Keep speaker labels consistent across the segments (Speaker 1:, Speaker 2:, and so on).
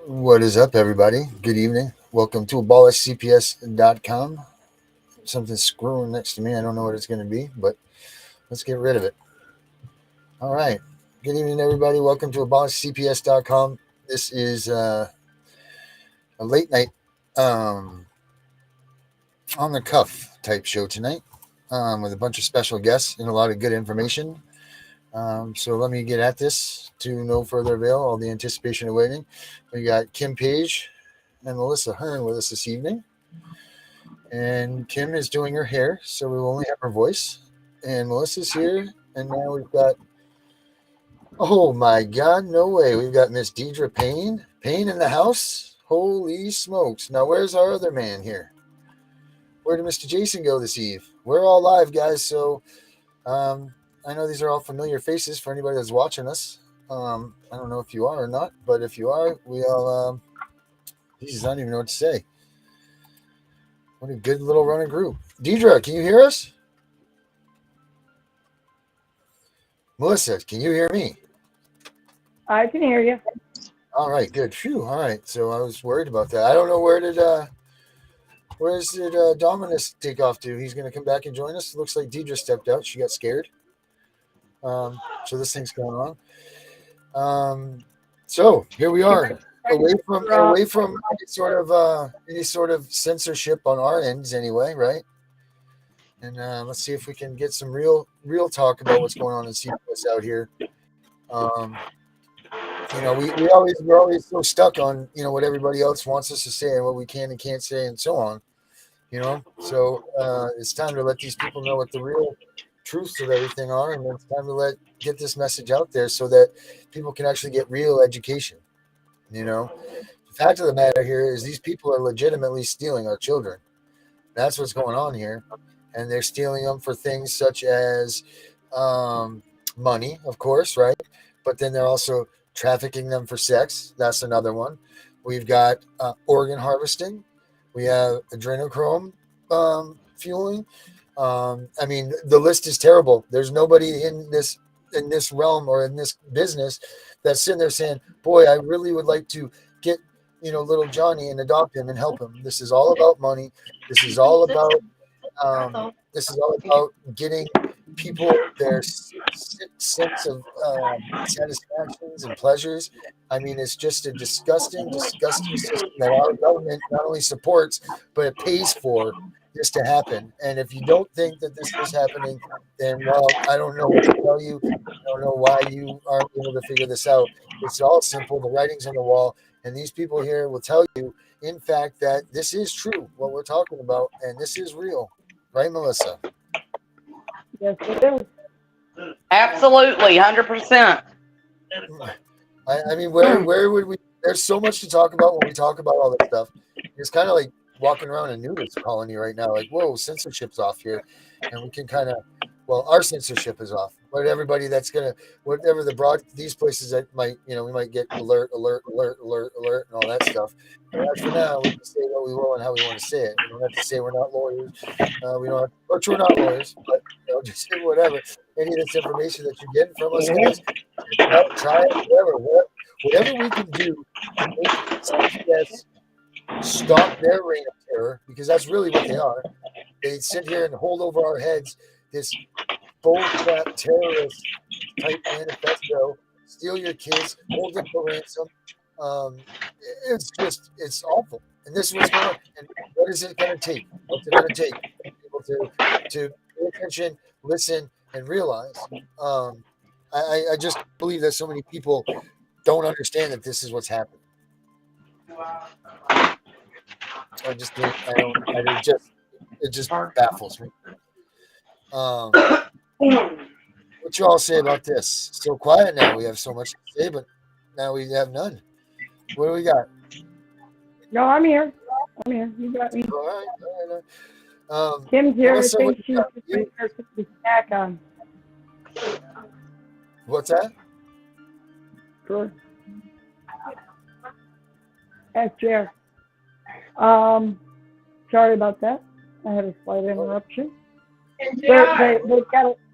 Speaker 1: What is up, everybody? Good evening. Welcome to abolishcps.com. Something screwing next to me. I don't know what it's going to be, but let's get rid of it. All right. Good evening, everybody. Welcome to abolishcps.com. This is a late night on the cuff type show tonight with a bunch of special guests and a lot of good information. So let me get at this to no further avail. All the anticipation awaiting. We got Kim Page and Melissa Hearn with us this evening. And Kim is doing her hair, so we will only have her voice. And Melissa's here. And now we've got, oh my God, no way. We've got Miss Deidre Payne. Payne in the house? Holy smokes. Now, where's our other man here? Where did Mr. Jason go this eve? We're all live, guys. So I know these are all familiar faces for anybody that's watching us. I don't know if you are or not, but if you are, we all, Jesus, I don't even know what to say. What a good little running group. Deidre, can you hear us? Melissa, can you hear me?
Speaker 2: I can hear you.
Speaker 1: All right, good. Phew. All right. So I was worried about that. I don't know where's Dominus take off to? He's going to come back and join us. It looks like Deidre stepped out. She got scared. So this thing's going on. So here we are, away from any sort of censorship on our ends, anyway, right? And let's see if we can get some real talk about what's going on in CPS out here. We're always so stuck on what everybody else wants us to say and what we can and can't say and so on. So it's time to let these people know what the real truths of everything are, and it's time to get this message out there so that people can actually get real education. The fact of the matter here is these people are legitimately stealing our children. That's what's going on here, and they're stealing them for things such as money, of course, right? But then they're also trafficking them for sex. That's another one. We've got organ harvesting. We have adrenochrome fueling. I mean, the list is terrible. There's nobody in this realm or in this business that's sitting there saying, boy, I really would like to get, little Johnny and adopt him and help him. This is all about money. This is all about getting people their sense of satisfactions and pleasures. I mean, it's just a disgusting system that our government not only supports, but it pays for this to happen. And if you don't think that this is happening, then, well, I don't know what to tell you. I don't know why you aren't able to figure this out. It's all simple. The writing's on the wall. And these people here will tell you, in fact, that this is true, what we're talking about, and this is real. Right, Melissa?
Speaker 2: Yes, it is.
Speaker 3: Absolutely, 100%.
Speaker 1: I mean, where would we? There's so much to talk about when we talk about all this stuff. It's kind of like walking around a nudist colony right now. Like, whoa, censorship's off here, and we can kind of, our censorship is off. But everybody that's whatever these places that might, we might get alert, and all that stuff. But as for now, we can say what we will and how we want to say it. We don't have to say we're not lawyers. We don't, which we're not lawyers, but just say whatever. Any of this information that you're getting from us, guys, try it, whatever we can do to make CPS stop their reign of terror, because that's really what they are. They sit here and hold over our heads this bullcrap terrorist type manifesto, steal your kids, hold them for ransom. It's awful. And this is what's going on. And what is it going to take? What's it going to take? People to pay attention, listen, and realize. I just believe that so many people don't understand that this is what's happening. It just baffles me. What you all say about this? So quiet now. We have so much to say, but now we have none. What do we got?
Speaker 2: No, I'm here. You got me.
Speaker 1: All right.
Speaker 2: Kim's here.
Speaker 1: Melissa,
Speaker 2: I think she's going to put the snack on.
Speaker 1: What's that?
Speaker 2: Sure. Ask Jer. Sorry about that. I had a slight interruption. They're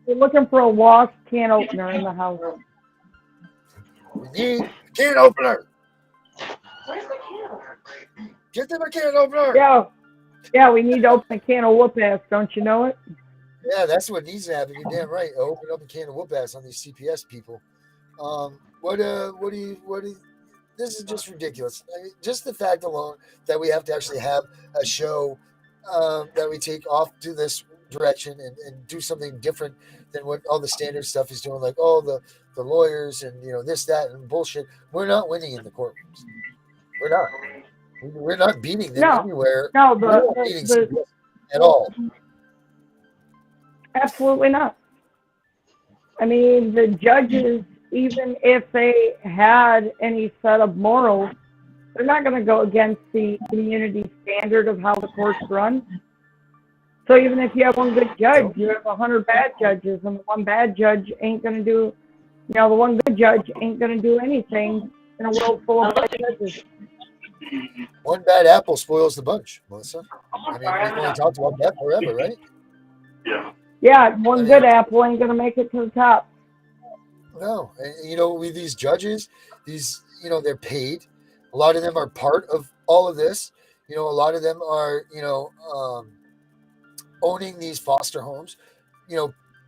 Speaker 2: looking for a wasp can opener in the house.
Speaker 1: We need a can opener. Get them a can opener.
Speaker 2: Yeah, we need to open a can of whoop ass. Don't you know it?
Speaker 1: Yeah, that's what needs to happen. You're damn right. Open up a can of whoop ass on these CPS people. What do you? This is just ridiculous. I mean, just the fact alone that we have to actually have a show that we take off to this direction and do something different than what all the standard stuff is doing, like the lawyers and this, that, and bullshit. We're not winning in the courtrooms. We're not. We're not beating them anywhere.
Speaker 2: No,
Speaker 1: We're not beating CPS at all.
Speaker 2: Absolutely not. I mean, the judges, even if they had any set of morals, they're not going to go against the community standard of how the courts run. So even if you have one good judge, you have 100 bad judges, and the one bad judge ain't going to do, the one good judge ain't going to do anything in a world full of bad judges.
Speaker 1: One bad apple spoils the bunch, Melissa. I mean, we've only talked about that forever, right?
Speaker 2: Yeah, one good apple ain't going to make it to the top.
Speaker 1: No, and with these judges, they're paid. A lot of them are part of all of this. A lot of them are, owning these foster homes.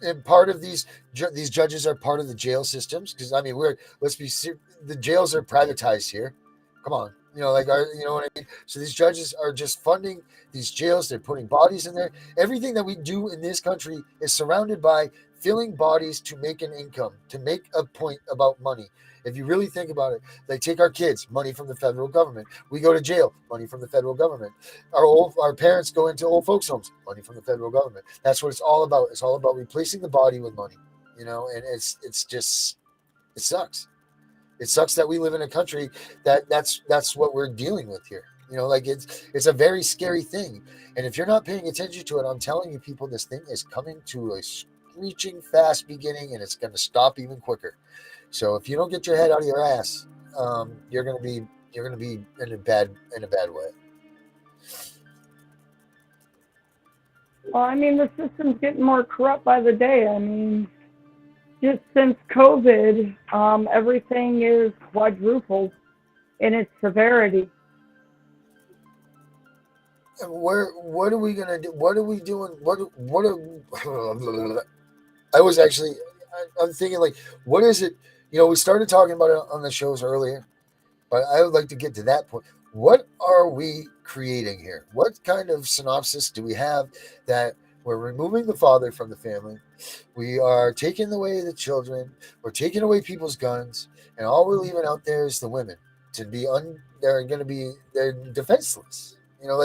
Speaker 1: And part of these judges are part of the jail systems because the jails are privatized here. Come on, you know what I mean? So these judges are just funding these jails. They're putting bodies in there. Everything that we do in this country is surrounded by filling bodies to make an income, to make a point about money. If you really think about it, they take our kids, money from the federal government. We go to jail, money from the federal government. Our parents go into old folks' homes, money from the federal government. That's what it's all about. It's all about replacing the body with money, and it's just, it sucks. It sucks that we live in a country that's what we're dealing with here. It's a very scary thing. And if you're not paying attention to it, I'm telling you, people, this thing is coming to a screeching fast beginning, and it's going to stop even quicker. So if you don't get your head out of your ass, you're going to be in a bad way.
Speaker 2: Well, I mean, the system's getting more corrupt by the day. I mean, just since COVID, everything is quadrupled in its severity.
Speaker 1: What are we gonna do? What are we doing? I'm thinking, like, what is it? We started talking about it on the shows earlier, but I would like to get to that point. What are we creating here? What kind of synopsis do we have that we're removing the father from the family? We are taking away the children. We're taking away people's guns, and all we're leaving out there is the women to be they're defenseless.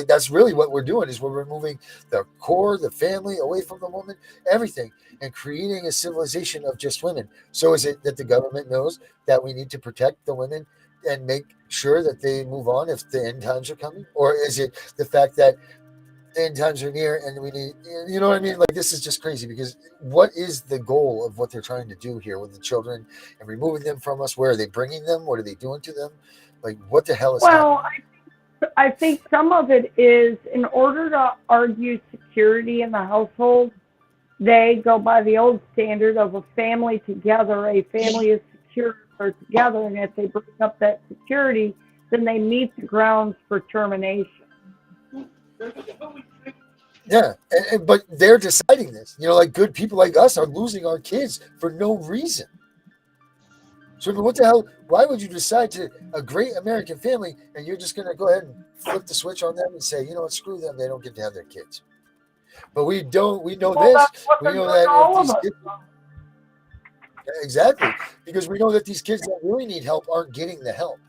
Speaker 1: That's really what we're doing, is we're removing the core, the family, away from the woman, everything, and creating a civilization of just women. So is it that the government knows that we need to protect the women and make sure that they move on if the end times are coming? Or is it the fact that the end times are near and we need, you know what I mean? Like, this is just crazy, because what is the goal of what they're trying to do here with the children and removing them from us? Where are they bringing them? What are they doing to them? Like, what the hell is happening?
Speaker 2: I think some of it is, in order to argue security in the household, they go by the old standard of a family together. A family is secure or together, and if they break up that security, then they meet the grounds for termination.
Speaker 1: Yeah, but they're deciding this. Like, good people like us are losing our kids for no reason. So what the hell? Why would you decide to a great American family and you're just going to go ahead and flip the switch on them and say, you know what, screw them, they don't get to have their kids? But we know this. We know that if these kids, exactly, because we know that these kids that really need help aren't getting the help.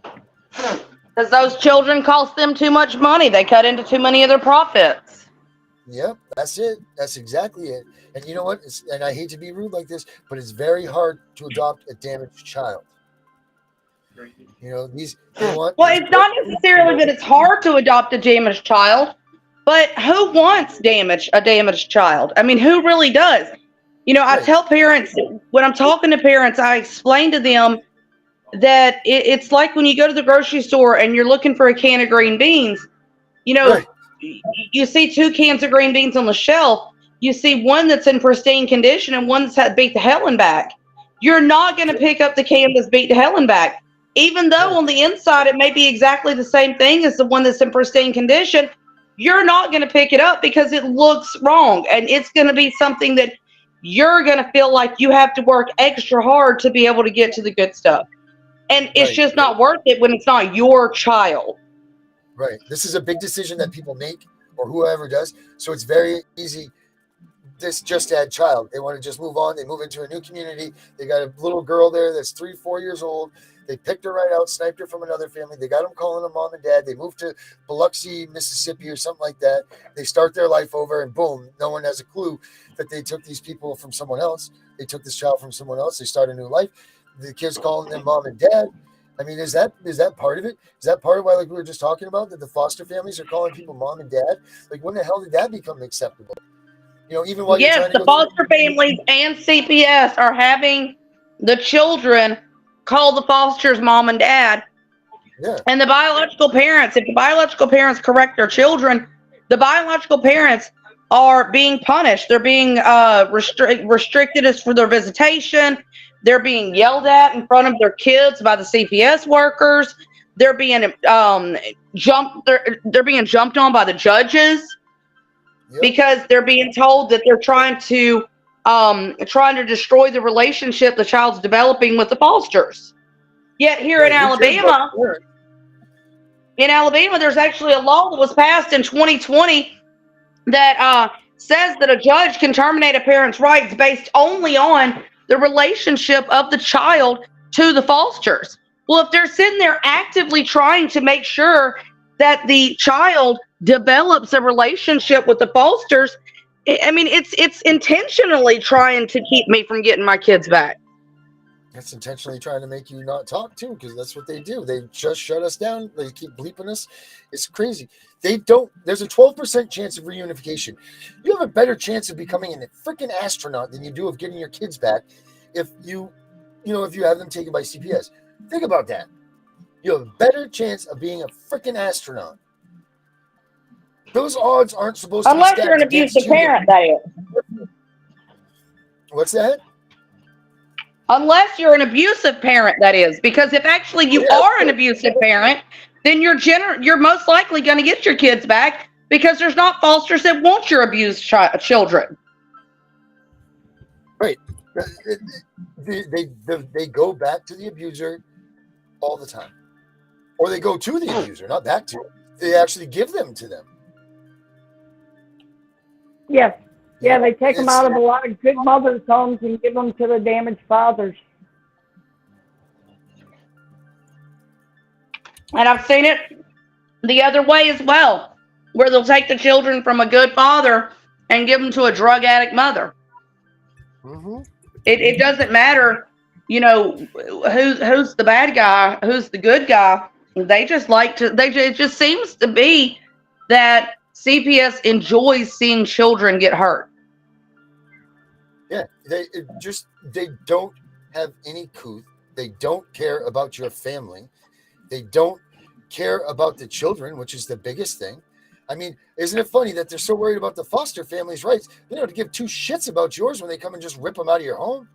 Speaker 3: Because those children cost them too much money. They cut into too many of their profits.
Speaker 1: Yep, that's it. That's exactly it. And you know what? And I hate to be rude like this, but it's very hard to adopt a damaged child. Well, it's
Speaker 3: not necessarily that it's hard to adopt a damaged child, but who wants a damaged child? I mean, who really does? I tell parents, when I'm talking to parents, I explain to them that it's like when you go to the grocery store and you're looking for a can of green beans. You see 2 cans of green beans on the shelf. You see one that's in pristine condition and one that's beat the hell and back. You're not going to pick up the can that's beat the hell and back. even though on the inside it may be exactly the same thing as the one that's in pristine condition, you're not going to pick it up because it looks wrong. And it's going to be something that you're going to feel like you have to work extra hard to be able to get to the good stuff. And it's just not worth it when it's not your child.
Speaker 1: Right. This is a big decision that people make, or whoever does. So it's very easy. This just had child. They want to just move on. They move into a new community. They got a little girl there that's 3-4 years old. They picked her right out, sniped her from another family. They got them calling them mom and dad. They moved to Biloxi, Mississippi or something like that. They start their life over and boom, no one has a clue that they took these people from someone else. They took this child from someone else. They start a new life. The kids calling them mom and dad. I mean, is that part of it? Is that part of why, like we were just talking about, that the foster families are calling people mom and dad? Like, when the hell did that become acceptable? You know, even while you're trying to
Speaker 3: the foster families and CPS are having the children call the fosters mom and dad.
Speaker 1: Yeah.
Speaker 3: And the biological parents, if the biological parents correct their children, the biological parents are being punished. They're being restricted as for their visitation. They're being yelled at in front of their kids by the CPS workers. They're being jumped. They're being jumped on by the judges because they're being told that they're trying to destroy the relationship the child's developing with the fosters. Yet here in Alabama, there's actually a law that was passed in 2020 that says that a judge can terminate a parent's rights based only on the relationship of the child to the fosters. Well, if they're sitting there actively trying to make sure that the child develops a relationship with the fosters, I mean, it's intentionally trying to keep me from getting my kids back.
Speaker 1: That's intentionally trying to make you not talk too, because that's what they do. They just shut us down. They keep bleeping us. It's crazy. There's a 12% chance of reunification. You have a better chance of becoming a freaking astronaut than you do of getting your kids back if you have them taken by CPS. Think about that. You have a better chance of being a freaking astronaut. Those odds aren't supposed to be stacked.
Speaker 3: Unless you're an abusive parent, that is.
Speaker 1: What's that?
Speaker 3: Unless you're an abusive parent, that is. Because if actually you are an abusive parent, then you're most likely going to get your kids back because there's not fosters that want your abused children.
Speaker 1: Right. They go back to the abuser all the time. Or they go to the abuser, not back to. They actually give them to them.
Speaker 2: Yes. Yeah, they take them out of a lot of good mothers' homes and give them to the damaged fathers.
Speaker 3: And I've seen it the other way as well, where they'll take the children from a good father and give them to a drug addict mother.
Speaker 1: Mm-hmm.
Speaker 3: It doesn't matter, who's the bad guy, who's the good guy. They just like to. It just seems to be that CPS enjoys seeing children get hurt.
Speaker 1: Yeah, they don't have any couth. They don't care about your family. They don't care about the children, which is the biggest thing. I mean, isn't it funny that they're so worried about the foster family's rights? They don't give two shits about yours when they come and just rip them out of your home,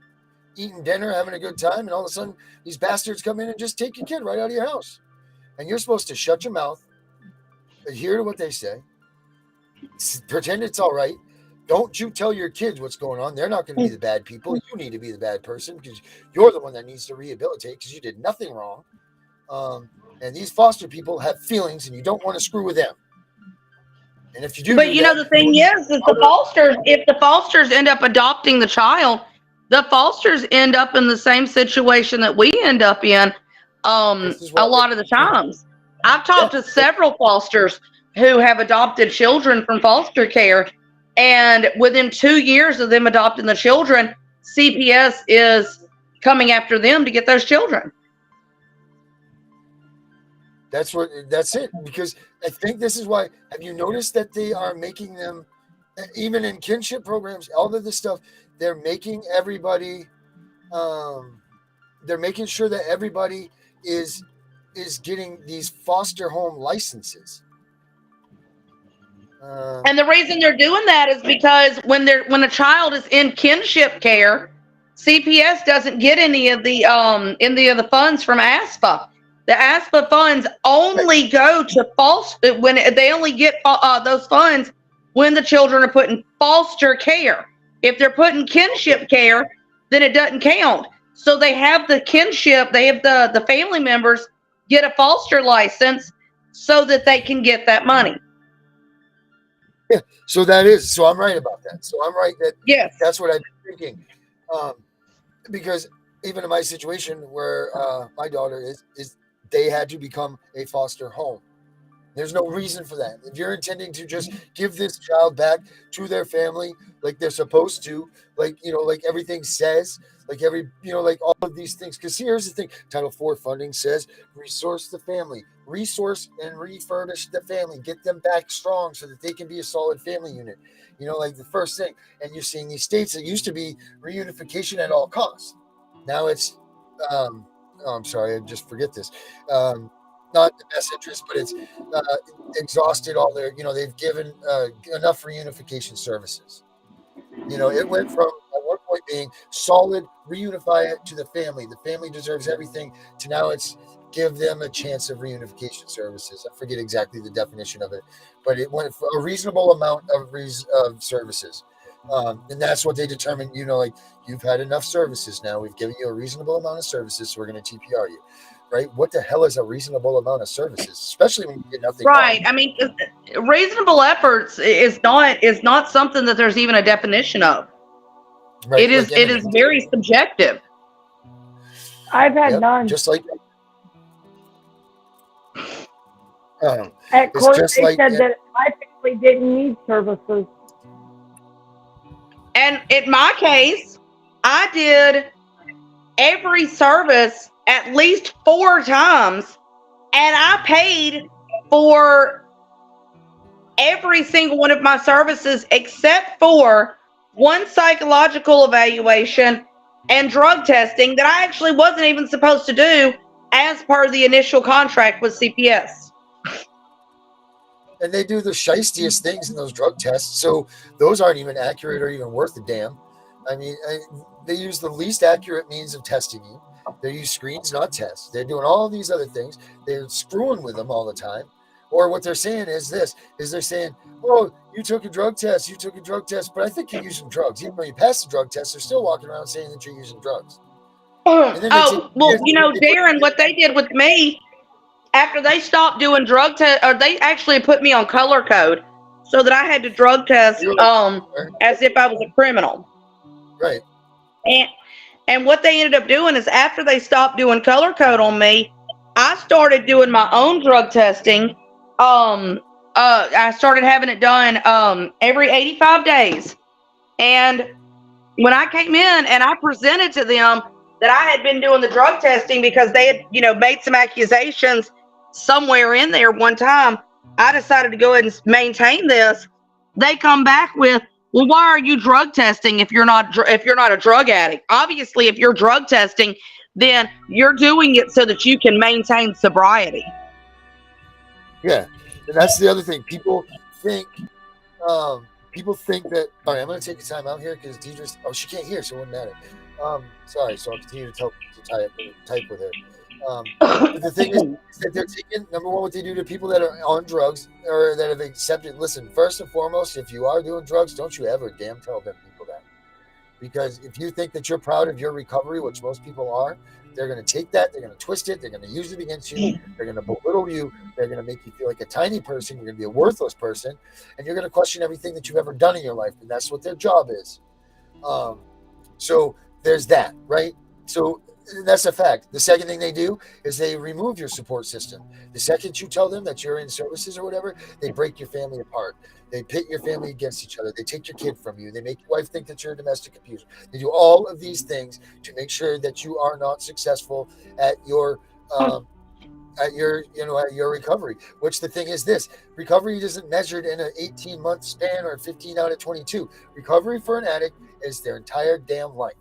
Speaker 1: eating dinner, having a good time, and all of a sudden these bastards come in and just take your kid right out of your house. And you're supposed to shut your mouth, adhere to what they say, pretend it's all right. Don't you tell your kids what's going on. They're not going to be the bad people. You need to be the bad person because you're the one that needs to rehabilitate because you did nothing wrong. And these foster people have feelings and you don't want to screw with them. And if you do,
Speaker 3: the thing is if the fosters end up adopting the child, the fosters end up in the same situation that we end up in a lot of the times. I've talked to several fosters who have adopted children from foster care, and within 2 years of them adopting the children, CPS is coming after them to get those children.
Speaker 1: That's it. Because I think this is why. Have you noticed that they are making them, even in kinship programs, all of this stuff, they're making everybody, they're making sure that everybody is getting these foster home licenses.
Speaker 3: And the reason they're doing that is because when a child is in kinship care, CPS doesn't get any of the funds from ASPA. The ASPA funds only go to foster when they only get those funds when the children are put in foster care. If they're put in kinship care, then it doesn't count. So they have the kinship, they have the family members get a foster license so that they can get that money.
Speaker 1: Yeah, so I'm right about that. So I'm right that
Speaker 3: yes,
Speaker 1: that's what I've been thinking. Because even in my situation where my daughter is they had to become a foster home. There's no reason for that. If you're intending to just give this child back to their family like they're supposed to, like everything says, like like all of these things. Because here's the thing: Title IV funding says resource the family, resource and refurbish the family, get them back strong so that they can be a solid family unit. Like the first thing. And you're seeing these states that used to be reunification at all costs. Now it's, I'm sorry, I just forget this. Not the best interest, but it's exhausted all their, they've given enough reunification services. It went from at one point being solid, reunify it to the family deserves everything, to now it's give them a chance of reunification services. I forget exactly the definition of it, but it went for a reasonable amount of services. And that's what they determined, like you've had enough services now. We've given you a reasonable amount of services, so we're going to TPR you. Right? What the hell is a reasonable amount of services, especially when you get nothing
Speaker 3: right
Speaker 1: wrong?
Speaker 3: I mean, reasonable efforts is not something that there's even a definition of. Right, it is very subjective.
Speaker 2: I've had none.
Speaker 1: Just like
Speaker 2: at court, they said that my family didn't need services.
Speaker 3: And in my case, I did every service at least 4 times, and I paid for every single one of my services except for one psychological evaluation and drug testing that I actually wasn't even supposed to do as per the initial contract with CPS.
Speaker 1: And they do the shystiest things in those drug tests, so those aren't even accurate or even worth a damn. I mean, they use the least accurate means of testing you. They use screens, not tests. They're doing all these other things. They're screwing with them all the time. Or what they're saying is they're saying, oh, you took a drug test, but I think you're using drugs. Even though you passed the drug test, they're still walking around saying that you're using drugs.
Speaker 3: Darren, what they did with me, after they stopped doing drug tests, or they actually put me on color code so that I had to drug test as if I was a criminal.
Speaker 1: Right.
Speaker 3: And what they ended up doing is after they stopped doing color code on me, I started doing my own drug testing. I started having it done every 85 days. And when I came in and I presented to them that I had been doing the drug testing because they had, made some accusations somewhere in there one time, I decided to go ahead and maintain this. They come back with, well, why are you drug testing if you're not a drug addict? Obviously, if you're drug testing, then you're doing it so that you can maintain sobriety.
Speaker 1: Yeah, and that's the other thing. People think that. All right, I'm going to take a time out here because Deidre's. Oh, she can't hear, so it wouldn't matter. Sorry, so I'll continue to type with her. But the thing is that they're taking, number one, what they do to people that are on drugs or that have accepted. Listen, first and foremost, if you are doing drugs, don't you ever damn tell them people that. Because if you think that you're proud of your recovery, which most people are, they're going to take that, they're going to twist it, they're going to use it against you, they're going to belittle you, they're going to make you feel like a tiny person, you're going to be a worthless person, and you're going to question everything that you've ever done in your life, and that's what their job is. So there's that, right? So that's a fact. The second thing they do is they remove your support system. The second you tell them that you're in services or whatever, they break your family apart. They pit your family against each other. They take your kid from you. They make your wife think that you're a domestic abuser. They do all of these things to make sure that you are not successful at your recovery. Which the thing is this: recovery isn't measured in an 18-month span or 15 out of 22. Recovery for an addict is their entire damn life.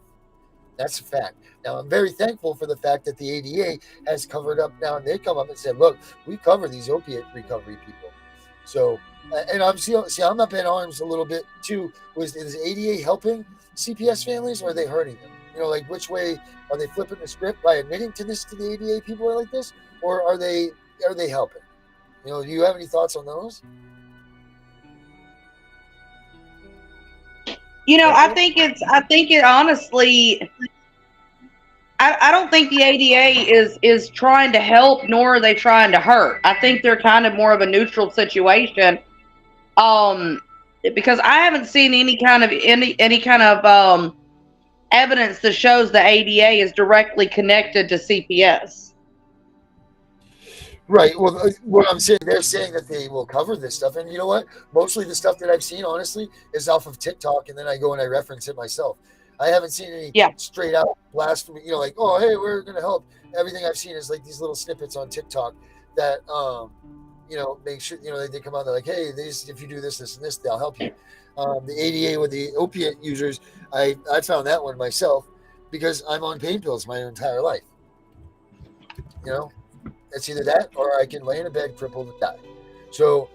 Speaker 1: That's a fact. Now, I'm very thankful for the fact that the ADA has covered up now, and they come up and said, look, we cover these opiate recovery people. So, and I'm up in arms a little bit too. Is ADA helping CPS families or are they hurting them? like which way are they flipping the script by admitting to this to the ADA people like this, or are they helping? Do you have any thoughts on those?
Speaker 3: I think it honestly, I don't think the ADA is trying to help, nor are they trying to hurt. I think they're kind of more of a neutral situation. Because I haven't seen any kind of evidence that shows the ADA is directly connected to CPS.
Speaker 1: Right. Well, what I'm saying, they're saying that they will cover this stuff, and you know what? Mostly the stuff that I've seen, honestly, is off of TikTok, and then I go and I reference it myself. I haven't seen any straight out blasphemy. Like, oh, hey, we're gonna help. Everything I've seen is like these little snippets on TikTok that, make sure they come out. They're like, hey, if you do this, this, and this, they'll help you. The ADA with the opiate users, I found that one myself because I'm on pain pills my entire life. It's either that or I can lay in a bed crippled and die. So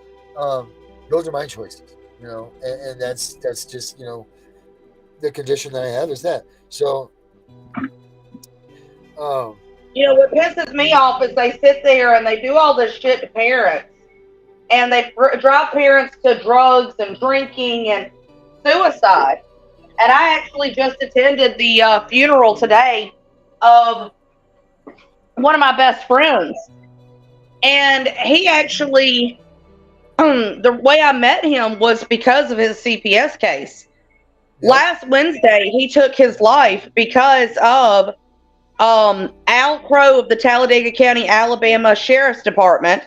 Speaker 1: those are my choices, and that's just, the condition that I have is that. So,
Speaker 3: what pisses me off is they sit there and they do all this shit to parents, and they drive parents to drugs and drinking and suicide. And I actually just attended the funeral today of one of my best friends, and he actually, the way I met him was because of his CPS case. Yep. Last Wednesday, he took his life because of Al Crow of the Talladega County, Alabama Sheriff's Department.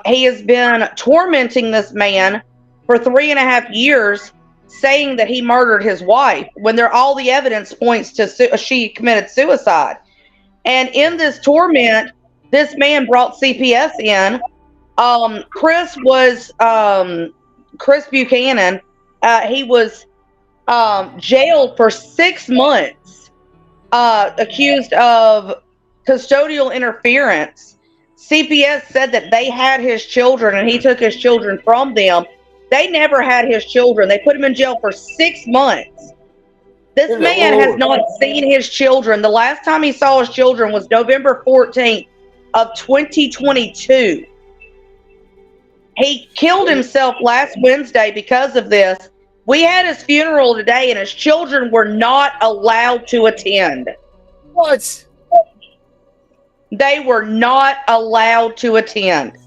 Speaker 3: He has been tormenting this man for 3.5 years, saying that he murdered his wife when all the evidence points to she committed suicide. And in this torment, this man brought CPS in. Chris Buchanan. He was jailed for 6 months, accused of custodial interference. CPS said that they had his children and he took his children from them. They never had his children. They put him in jail for 6 months. This man has not seen his children. The last time he saw his children was November 14th of 2022. He killed himself last Wednesday because of this. We had his funeral today, and his children were not allowed to attend.
Speaker 1: What?
Speaker 3: They were not allowed to attend.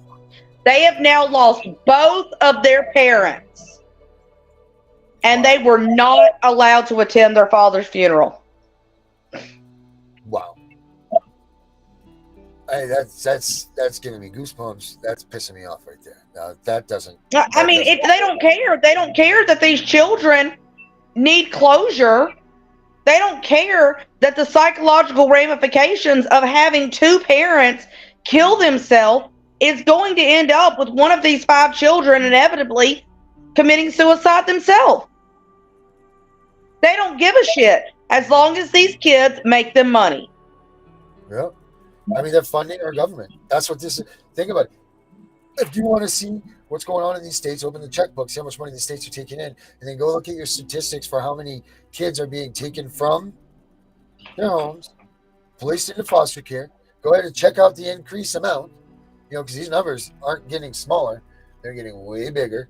Speaker 3: They have now lost both of their parents, and they were not allowed to attend their father's funeral.
Speaker 1: Wow. Hey, that's giving me goosebumps. That's pissing me off right there. No, that doesn't. They
Speaker 3: don't care. They don't care that these children need closure. They don't care that the psychological ramifications of having two parents kill themselves is going to end up with one of these 5 children inevitably committing suicide themselves. They don't give a shit as long as these kids make them money.
Speaker 1: Yep. They're funding our government. That's what this is. Think about it. If you want to see what's going on in these states, open the checkbook, see how much money the states are taking in, and then go look at your statistics for how many kids are being taken from their homes, placed into foster care. Go ahead and check out the increased amount, because these numbers aren't getting smaller. They're getting way bigger.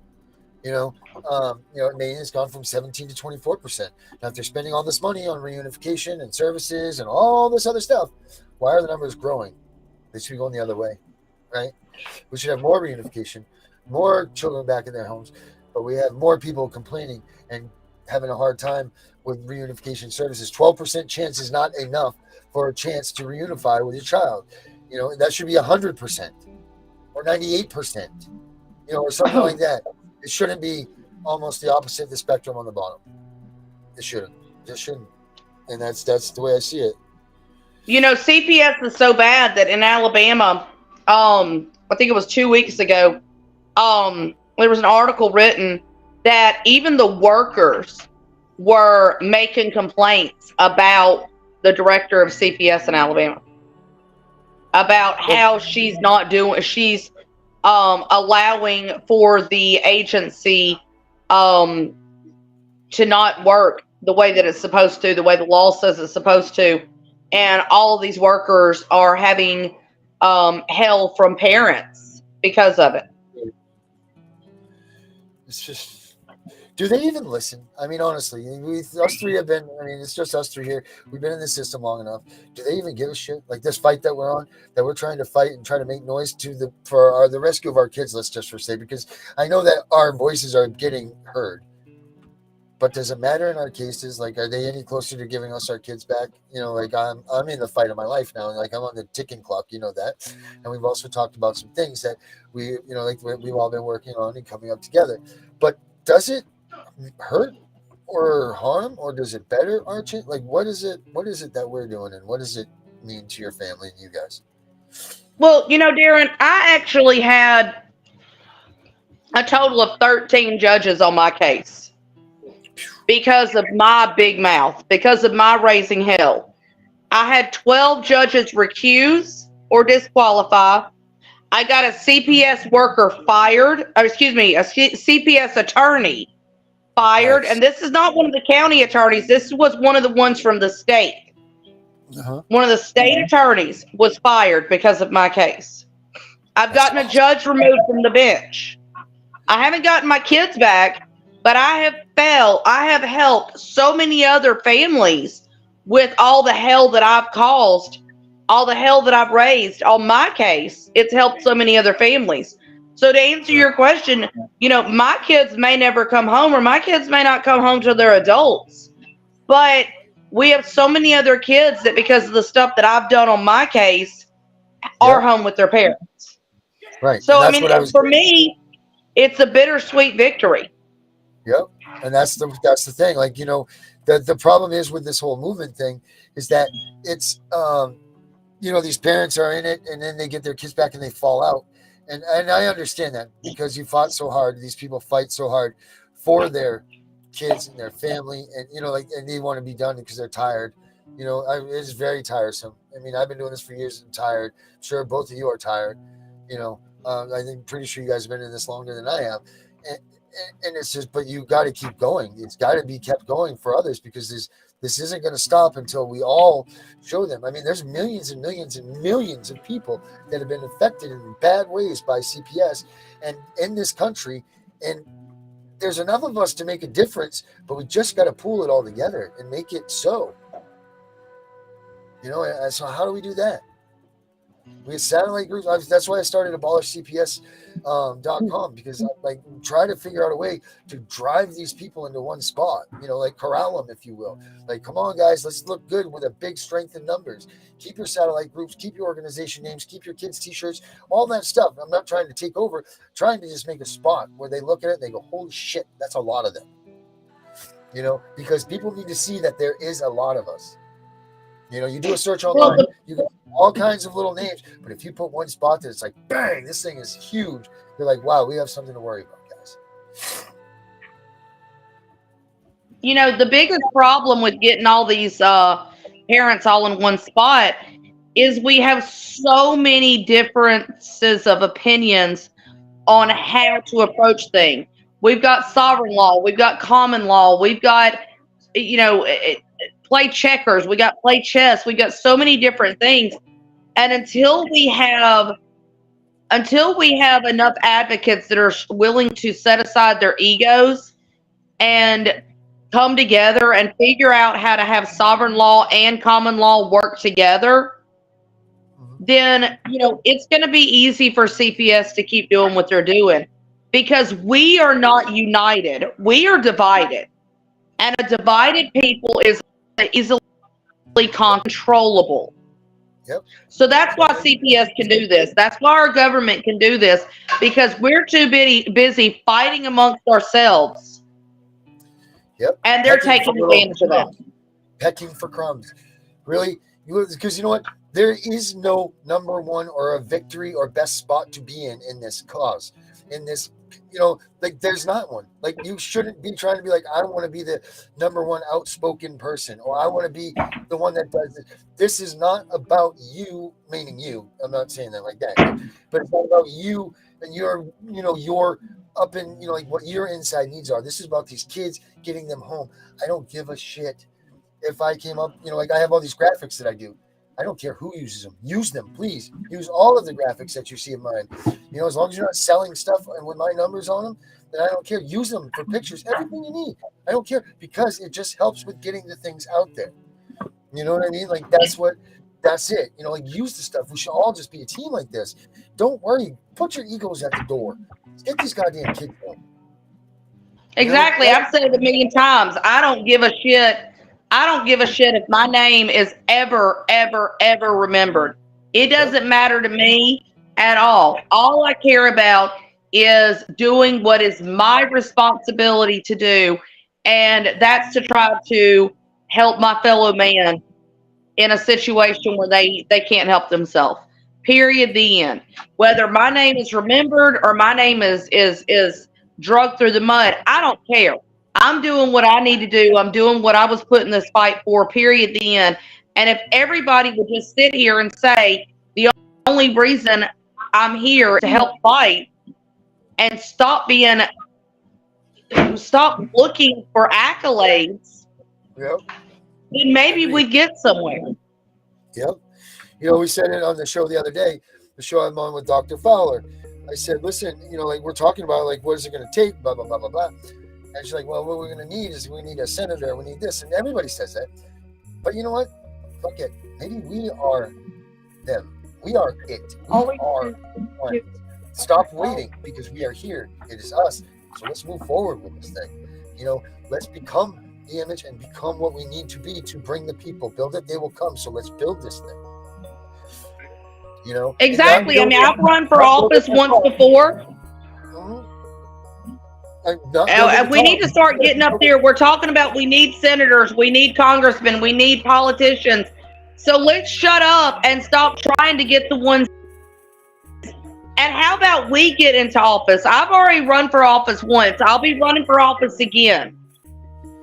Speaker 1: Maine has gone from 17 to 24%. Now, if they're spending all this money on reunification and services and all this other stuff, why are the numbers growing? They should be going the other way, right? We should have more reunification, more children back in their homes, but we have more people complaining and having a hard time with reunification services. 12% chance is not enough for a chance to reunify with your child. That should be 100% or 98%, or something like that. It shouldn't be almost the opposite of the spectrum on the bottom. It shouldn't. It shouldn't. And that's the way I see it.
Speaker 3: CPS is so bad that in Alabama, I think it was 2 weeks ago, there was an article written that even the workers were making complaints about the director of CPS in Alabama, about how she's allowing for the agency to not work the way that it's supposed to, the way the law says it's supposed to, and all of these workers are having hell from parents because of it.
Speaker 1: It's just, do they even listen? I mean, honestly, us three have been, I mean, it's just us three here. We've been in this system long enough. Do they even give a shit? Like this fight that we're on, that we're trying to fight and try to make noise for the rescue of our kids, let's just for say, because I know that our voices are getting heard. But does it matter in our cases? Like, are they any closer to giving us our kids back? Like I'm in the fight of my life now. Like I'm on the ticking clock, that. And we've also talked about some things that like we've all been working on and coming up together. But does it hurt or harm, or does it better our chance? Like, what is it that we're doing, and what does it mean to your family and you guys?
Speaker 3: Well, Darren, I actually had a total of 13 judges on my case because of my big mouth, because of my raising hell. I had 12 judges recuse or disqualify. I got a CPS worker fired, or excuse me, a CPS attorney fired.
Speaker 1: Nice.
Speaker 3: And this is not one of the county attorneys. This was one of the ones from the state.
Speaker 1: Uh-huh.
Speaker 3: One of the state attorneys was fired because of my case. I've gotten a judge removed from the bench. I haven't gotten my kids back, but I have helped so many other families with all the hell that I've caused, all the hell that I've raised on my case. It's helped so many other families. So to answer your question, my kids may never come home, or my kids may not come home till they're adults. But we have so many other kids that, because of the stuff that I've done on my case, are home with their parents.
Speaker 1: Right.
Speaker 3: So, I mean, for me, it's a bittersweet victory.
Speaker 1: Yep. And that's the thing. Like, the problem is with this whole movement thing is that it's, these parents are in it and then they get their kids back and they fall out. And I understand that, because you fought so hard. These people fight so hard for their kids and their family, and and they want to be done because they're tired. It's very tiresome. I mean, I've been doing this for years and I'm tired. I'm sure both of you are tired. I think pretty sure you guys have been in this longer than I have. And it's just, but you got to keep going. It's got to be kept going for others, because this isn't going to stop until we all show them. I mean, there's millions and millions and millions of people that have been affected in bad ways by CPS and in this country. And there's enough of us to make a difference, but we just got to pull it all together and make it so. So how do we do that? We have satellite groups. That's why I started AbolishCPS.com, because I try to figure out a way to drive these people into one spot, like corral them, if you will. Like, come on, guys, let's look good with a big strength in numbers. Keep your satellite groups, keep your organization names, keep your kids' t-shirts, all that stuff. I'm not trying to take over, trying to just make a spot where they look at it and they go, holy shit, that's a lot of them. Because people need to see that there is a lot of us. You do a search online, you get all kinds of little names, but if you put one spot that it's like, bang, this thing is huge, you're like, wow, we have something to worry about, guys.
Speaker 3: The biggest problem with getting all these parents all in one spot is we have so many differences of opinions on how to approach things. We've got sovereign law, we've got common law, we've got, play checkers, we got play chess, we got so many different things. And until we have enough advocates that are willing to set aside their egos and come together and figure out how to have sovereign law and common law work together, then it's going to be easy for CPS to keep doing what they're doing, because we are not united, we are divided, and a divided people is easily controllable.
Speaker 1: Yep.
Speaker 3: So that's why CPS can do this. That's why our government can do this, because we're too busy fighting amongst ourselves.
Speaker 1: Yep.
Speaker 3: And they're taking advantage of that.
Speaker 1: Pecking for crumbs. Really? Because you know what? There is no number one or a victory or best spot to be in this cause. In this, there's not one. Like, you shouldn't be trying to be like, I don't want to be the number one outspoken person, or I want to be the one that does it. This is not about you, meaning you. I'm not saying that like that, but it's not about you and your up in, like what your inside needs are. This is about these kids, getting them home. I don't give a shit if I came up, like I have all these graphics that I do. I don't care who uses them. Use them, please. Use all of the graphics that you see of mine. As long as you're not selling stuff and with my numbers on them, then I don't care. Use them for pictures, everything you need. I don't care, because it just helps with getting the things out there. You know what I mean? Like that's it. Like use the stuff. We should all just be a team like this. Don't worry. Put your egos at the door. Get these goddamn kids home.
Speaker 3: Exactly. I've said it a million times. I don't give a shit. I don't give a shit if my name is ever, ever, ever remembered. It doesn't matter to me at all. All I care about is doing what is my responsibility to do, and that's to try to help my fellow man in a situation where they can't help themselves. Period. The end. Whether my name is remembered or my name is drugged through the mud, I don't care. I'm doing what I need to do. I'm doing what I was put in this fight for. Period. The end. And if everybody would just sit here and say the only reason I'm here to help fight, and stop looking for accolades, then maybe we'd get somewhere.
Speaker 1: Yep. We said it on the show the other day, the show I'm on with Dr. Fowler. I said, listen, like we're talking about, like, what is it going to take, blah, blah, blah, blah, blah. And she's like, well, what we're going to need is we need a senator, we need this. And everybody says that. But you know what? Fuck it. Maybe we are them. We are it. We are one. Stop waiting, because we are here. It is us. So let's move forward with this thing. Let's become the image and become what we need to be to bring the people. Build it, they will come. So let's build this thing.
Speaker 3: Exactly. I mean, I've run for office once before. And we need to start getting up there. We're talking about we need senators, we need congressmen, we need politicians. So let's shut up and stop trying to get the ones. And how about we get into office? I've already run for office once. I'll be running for office again.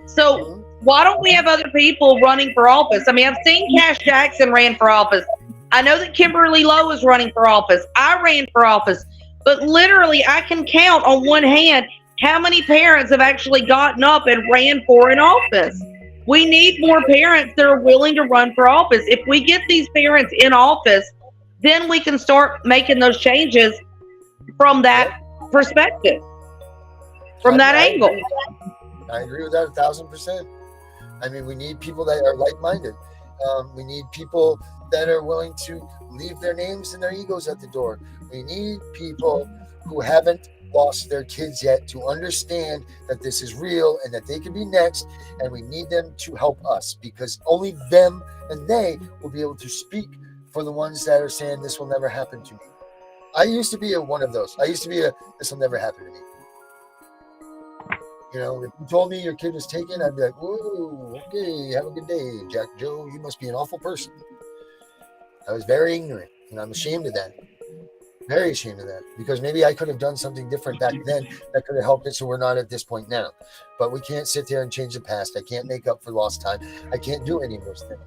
Speaker 3: So why don't we have other people running for office? I mean, I've seen Cash Jackson ran for office. I know that Kimberly Lowe is running for office. I ran for office. But literally, I can count on one hand how many parents have actually gotten up and ran for an office. We need more parents that are willing to run for office. If we get these parents in office, then we can start making those changes from that perspective, from that angle.
Speaker 1: I agree with that 1,000%. I mean, we need people that are like-minded. We need people that are willing to leave their names and their egos at the door. We need people who haven't lost their kids yet to understand that this is real and that they can be next, and we need them to help us, because only them and they will be able to speak for the ones that are saying this will never happen to me. I used to be one of those. I used to be this will never happen to me. If you told me your kid was taken, I'd be like, whoa, okay, have a good day, Jack Joe. You must be an awful person. I was very ignorant, and I'm ashamed of that. Very ashamed of that, because maybe I could have done something different back then that could have helped it so we're not at this point now. But we can't sit there and change the past. I can't make up for lost time. I can't do any of those things.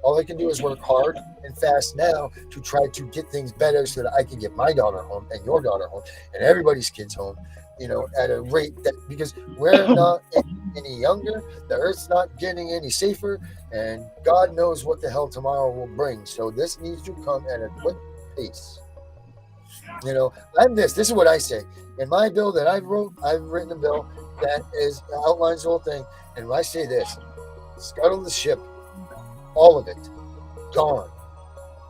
Speaker 1: All I can do is work hard and fast now to try to get things better so that I can get my daughter home and your daughter home and everybody's kids home, at a rate that, because we're not any younger, the earth's not getting any safer, and God knows what the hell tomorrow will bring. So this needs to come at a quick pace. This is what I say. In my bill that I've written a bill that outlines the whole thing. And I say this: scuttle the ship. All of it. Gone.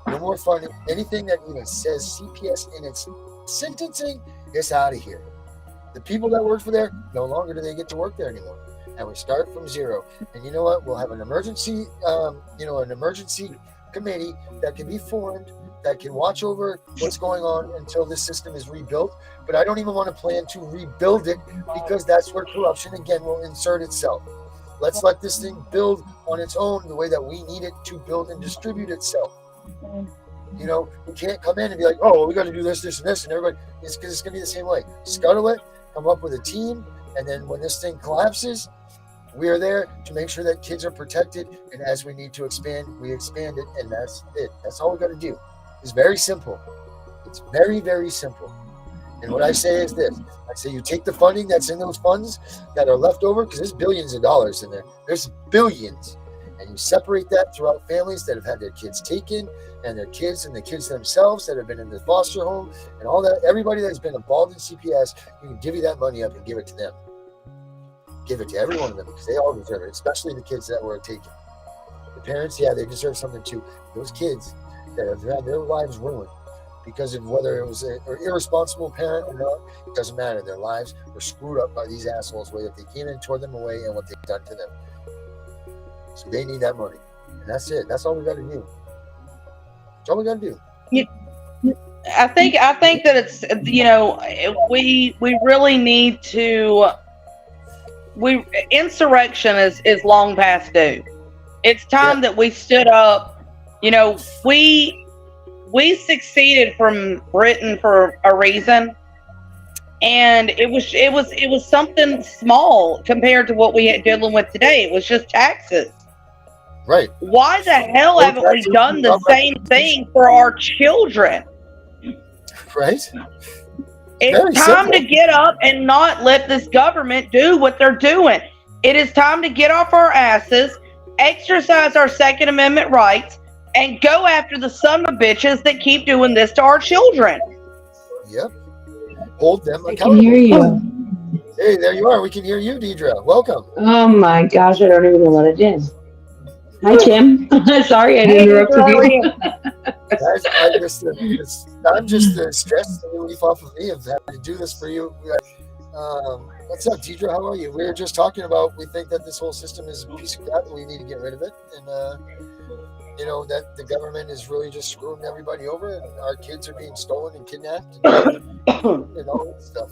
Speaker 1: No more funding. Anything that even says CPS in its sentencing, it's out of here. The people that work for there, no longer do they get to work there anymore. And we start from zero. And you know what? We'll have an emergency, an emergency committee that can be formed, that can watch over what's going on until this system is rebuilt. But I don't even want to plan to rebuild it, because that's where corruption again will insert itself. Let's let this thing build on its own the way that we need it to build and distribute itself. We can't come in and be like, oh, well, we got to do this, this, and this, and everybody. It's going to be the same way. Scuttle it, come up with a team, and then when this thing collapses, we are there to make sure that kids are protected. And as we need to expand, we expand it, and that's it. That's all we got to do. It's very simple. It's very, very simple. And what I say is this. I say you take the funding that's in those funds that are left over, because there's billions of dollars in there. There's billions. And you separate that throughout families that have had their kids taken, and their kids and the kids themselves that have been in the foster home, and all that. Everybody that's been involved in CPS, you can divvy that money up and give it to them. Give it to every one of them, because they all deserve it, especially the kids that were taken. The parents, yeah, they deserve something too. Those kids that have had their lives ruined because of whether it was an irresponsible parent or not, it doesn't matter. Their lives were screwed up by these assholes, way that they came in and tore them away and what they've done to them. So they need that money. And that's it. That's all we got to do. That's all we got to do.
Speaker 3: I think that it's, we really need to, insurrection is long past due. It's time that we stood up. We succeeded from Britain for a reason, and it was something small compared to what we are dealing with today. It was just taxes.
Speaker 1: Right.
Speaker 3: Why the hell haven't we done the same thing for our children?
Speaker 1: Right.
Speaker 3: It's time to get up and not let this government do what they're doing. It is time to get off our asses, exercise our Second Amendment rights, and go after the son of bitches that keep doing this to our children.
Speaker 1: Yep. Hold them accountable.
Speaker 4: I can hear you.
Speaker 1: Hey, there you are. We can hear you, Deidre. Welcome.
Speaker 4: Oh my gosh, I don't even know what it is. Hi, Kim. Sorry, I interrupted you.
Speaker 1: I'm just the stress relief off of me of having to do this for you. What's up, Deidre? How are you? We were just talking about, we think that this whole system is a piece of crap and we need to get rid of it. And, that the government is really just screwing everybody over, and our kids are being stolen and kidnapped and all that stuff.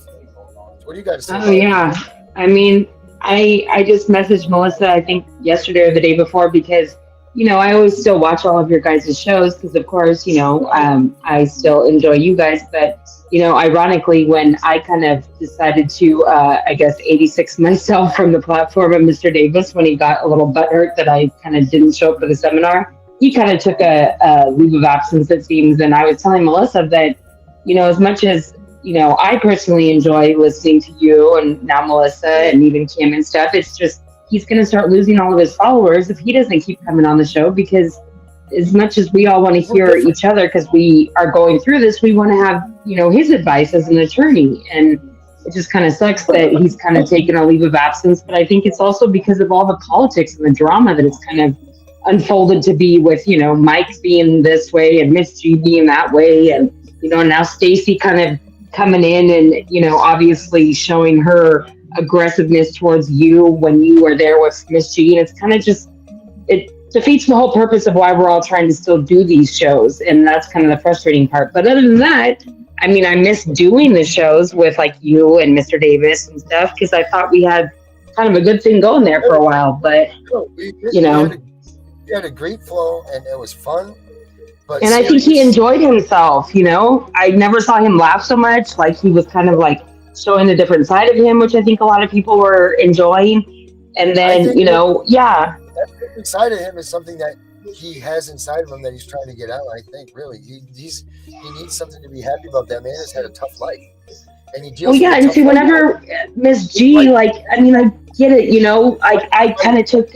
Speaker 1: What do you guys say?
Speaker 4: Oh, yeah. I mean, I just messaged Melissa, I think yesterday or the day before, because, I always still watch all of your guys' shows because, of course, I still enjoy you guys. But, ironically, when I kind of decided to, 86 myself from the platform of Mr. Davis, when he got a little butthurt that I kind of didn't show up for the seminar, he kind of took a leave of absence, it seems. And I was telling Melissa that, as much as, I personally enjoy listening to you and now Melissa and even Kim and stuff, it's just, he's going to start losing all of his followers if he doesn't keep coming on the show, because as much as we all want to hear each other because we are going through this, we want to have, his advice as an attorney. And it just kind of sucks that he's kind of taken a leave of absence. But I think it's also because of all the politics and the drama that it's kind of unfolded to be with, Mike being this way and Miss G being that way. And, now Stacy kind of coming in and, obviously showing her aggressiveness towards you when you were there with Miss G. And it's kind of just, it defeats the whole purpose of why we're all trying to still do these shows. And that's kind of the frustrating part. But other than that, I mean, I miss doing the shows with like you and Mr. Davis and stuff, because I thought we had kind of a good thing going there for a while. But,
Speaker 1: we had a great flow and it was fun. But
Speaker 4: and I think he enjoyed himself, I never saw him laugh so much. Like he was kind of like showing a different side of him, which I think a lot of people were enjoying. And then, that
Speaker 1: different side of him is something that he has inside of him that he's trying to get out. I think really he needs something to be happy about. That man has had a tough life, and he deals.
Speaker 4: And see, whenever Miss G, I get it, I kind of took.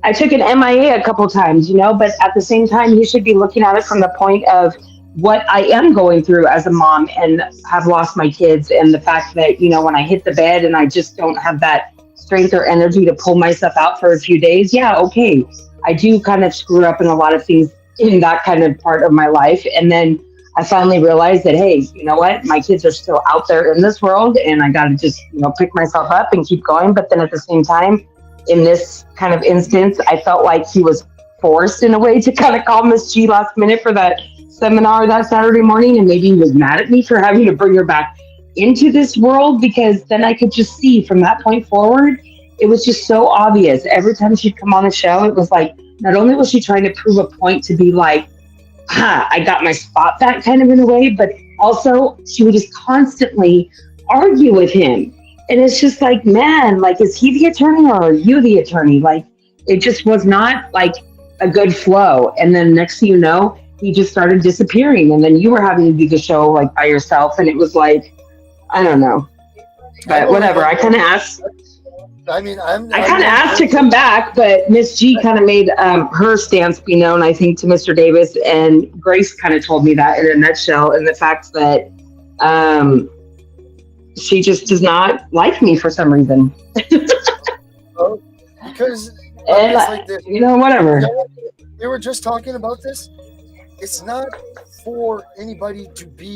Speaker 4: I took an MIA a couple times, but at the same time, he should be looking at it from the point of what I am going through as a mom and have lost my kids, and the fact that, when I hit the bed and I just don't have that strength or energy to pull myself out for a few days. Yeah, okay. I do kind of screw up in a lot of things in that kind of part of my life. And then I finally realized that, hey, you know what? My kids are still out there in this world, and I got to just, pick myself up and keep going. But then at the same time, in this kind of instance, I felt like he was forced in a way to kind of call Miss G last minute for that seminar that Saturday morning. And maybe he was mad at me for having to bring her back into this world, because then I could just see from that point forward, it was just so obvious. Every time she'd come on the show, it was like, not only was she trying to prove a point to be like, I got my spot back kind of in a way, but also she would just constantly argue with him. And it's just like, man, like, is he the attorney or are you the attorney? Like, it just was not like a good flow. And then next thing you know, he just started disappearing, and then you were having to do the show like by yourself, and it was like, I don't know, but whatever. I kind of asked.
Speaker 1: I mean,
Speaker 4: I kind of asked to come back, but Miss G kind of made her stance be known, I think, to Mr. Davis, and Grace kind of told me that in a nutshell, and the fact that she just does not like me for some reason.
Speaker 1: Because
Speaker 4: and
Speaker 1: it's like this.
Speaker 4: Whatever.
Speaker 1: We were just talking about this. It's not for anybody to be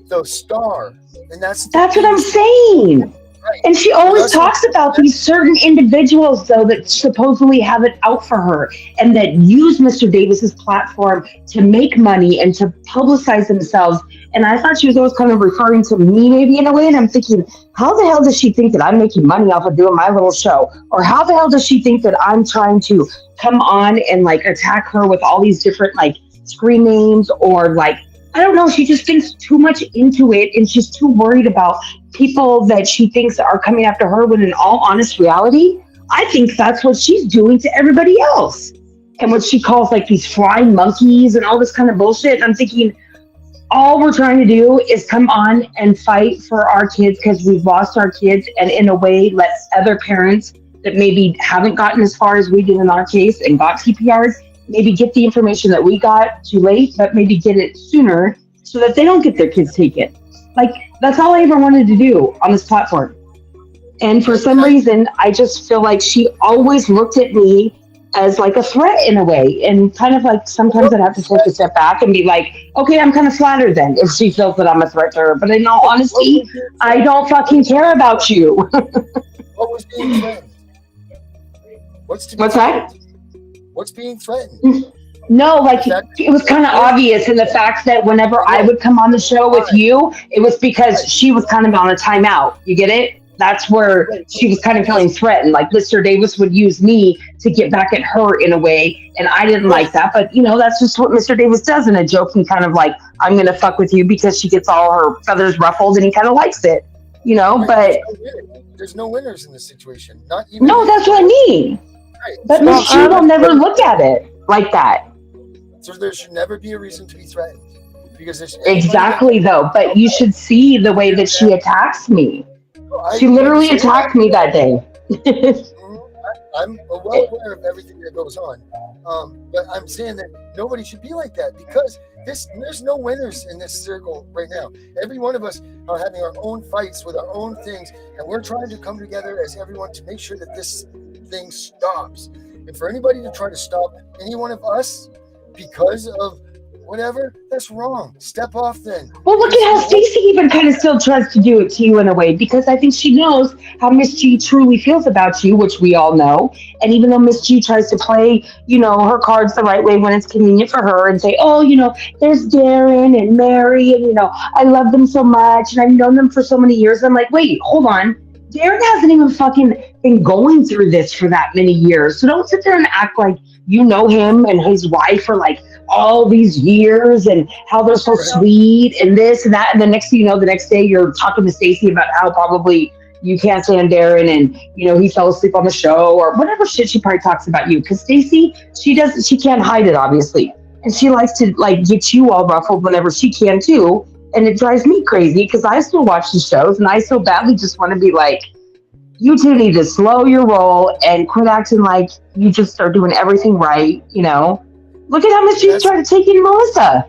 Speaker 1: the star, and that's
Speaker 4: what I'm saying. Right. And she always talks about these certain individuals, though, that supposedly have it out for her and that use Mr. Davis's platform to make money and to publicize themselves. And I thought she was always kind of referring to me, maybe in a way. And I'm thinking, how the hell does she think that I'm making money off of doing my little show? Or how the hell does she think that I'm trying to come on and like attack her with all these different like screen names, or like, I don't know, she just thinks too much into it, and she's too worried about people that she thinks are coming after her, when in all honest reality, I think that's what she's doing to everybody else. And what she calls like these flying monkeys and all this kind of bullshit. And I'm thinking, all we're trying to do is come on and fight for our kids because we've lost our kids, and in a way let other parents that maybe haven't gotten as far as we did in our case and got CPRs maybe get the information that we got too late, but maybe get it sooner so that they don't get their kids taken. Like, that's all I ever wanted to do on this platform. And for some reason, I just feel like she always looked at me as like a threat in a way. And kind of like sometimes I'd have to take a step back and be like, okay, I'm kind of flattered then if she feels that I'm a threat to her. But in all honesty, I don't fucking care about you.
Speaker 1: What was being threatened? What's
Speaker 4: that?
Speaker 1: What's being threatened?
Speaker 4: No, like it was kind of obvious in the fact that whenever I would come on the show with you, it was because she was kind of on a timeout. You get it? That's where she was kind of feeling threatened. Like Mr. Davis would use me to get back at her in a way, and I didn't like that. But that's just what Mr. Davis does in a joking kind of like, I'm gonna fuck with you because she gets all her feathers ruffled, and he kind of likes it. But
Speaker 1: there's no winners in this situation. Not even.
Speaker 4: No, that's what I mean. Right. But Miss G will never look at it like that.
Speaker 1: So there should never be a reason to be threatened, because there's
Speaker 4: exactly though. But you should see the way that she attacks me. She literally attacked me that day.
Speaker 1: I'm well aware of everything that goes on, but I'm saying that nobody should be like that, because there's no winners in this circle right now. Every one of us are having our own fights with our own things, and we're trying to come together as everyone to make sure that this thing stops. And for anybody to try to stop any one of us because of whatever, that's wrong. Step off then.
Speaker 4: Well, look at how Stacey even kind of still tries to do it to you in a way, because I think she knows how Miss G truly feels about you, which we all know. And even though Miss G tries to play, her cards the right way when it's convenient for her and say, oh, there's Darren and Mary, and, I love them so much and I've known them for so many years. I'm like, wait, hold on. Darren hasn't even fucking been going through this for that many years. So don't sit there and act like you know him and his wife for like all these years and how they're so sweet and this and that. And the next thing you know, the next day you're talking to Stacey about how probably you can't stand Darren and, he fell asleep on the show or whatever shit she probably talks about you. Because Stacey, she can't hide it, obviously. And she likes to like get you all ruffled whenever she can too. And it drives me crazy because I still watch the shows and I so badly just want to be like, you two need to slow your roll and quit acting like you just are doing everything right. Look at how much you tried to take in Melissa,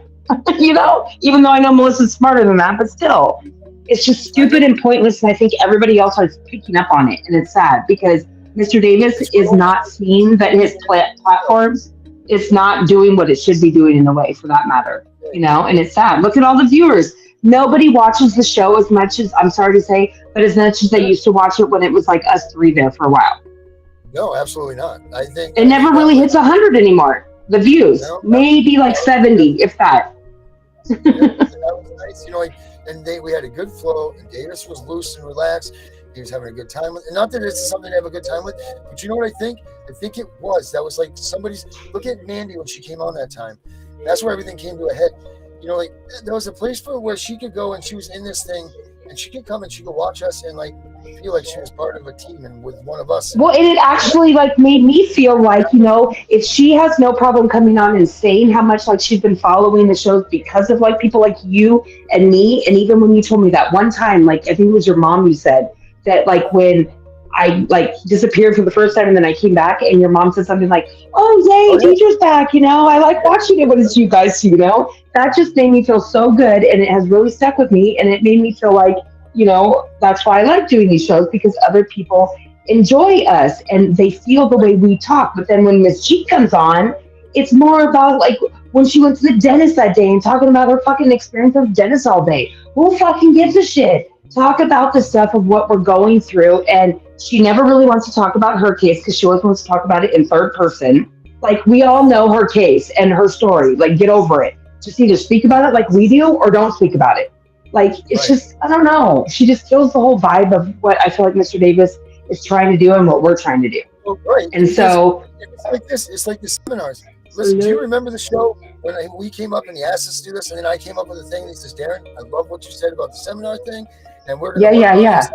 Speaker 4: even though I know Melissa's smarter than that, but still, it's just stupid and pointless. And I think everybody else is picking up on it. And it's sad because Mr. Davis is not seeing that his platforms is not doing what it should be doing in a way, for that matter. And it's sad. Look at all the viewers. Nobody watches the show as much as, I'm sorry to say, but as much as they used to watch it when it was like us three there for a while.
Speaker 1: No, absolutely not. I think
Speaker 4: it never really hits 100 anymore. The views, maybe like 70, if that.
Speaker 1: That was nice, and we had a good flow, and Davis was loose and relaxed. He was having a good time with, and not that it's something to have a good time with, but you know what I think? I think that was like somebody's, look at Mandy when she came on that time. That's where everything came to a head. Like there was a place for where she could go and she was in this thing and she could come and she could watch us and like feel like she was part of a team and with one of us.
Speaker 4: Well, and it actually like made me feel like, if she has no problem coming on and saying how much like she's been following the shows because of like people like you and me, and even when you told me that one time, like I think it was your mom, you said that like when I like disappeared for the first time and then I came back and your mom said something like, "Oh yay, teacher's back, I like watching it when it's you guys, that just made me feel so good, and it has really stuck with me, and it made me feel like, that's why I like doing these shows, because other people enjoy us and they feel the way we talk. But then when Miss G comes on, it's more about like when she went to the dentist that day and talking about her fucking experience of dentist all day. Who fucking gives a shit? Talk about the stuff of what we're going through. And she never really wants to talk about her case because she always wants to talk about it in third person. Like, we all know her case and her story. Like, get over it. Just either speak about it like we do or don't speak about it. Like, it's just, I don't know. She just kills the whole vibe of what I feel like Mr. Davis is trying to do and what we're trying to do.
Speaker 1: Oh, right.
Speaker 4: And so
Speaker 1: it's like this. It's like the seminars. Listen, do you remember the show when we came up and he asked us to do this, and then I came up with a thing? And he says, "Darren, I love what you said about the seminar thing, and we're gonna
Speaker 4: yeah.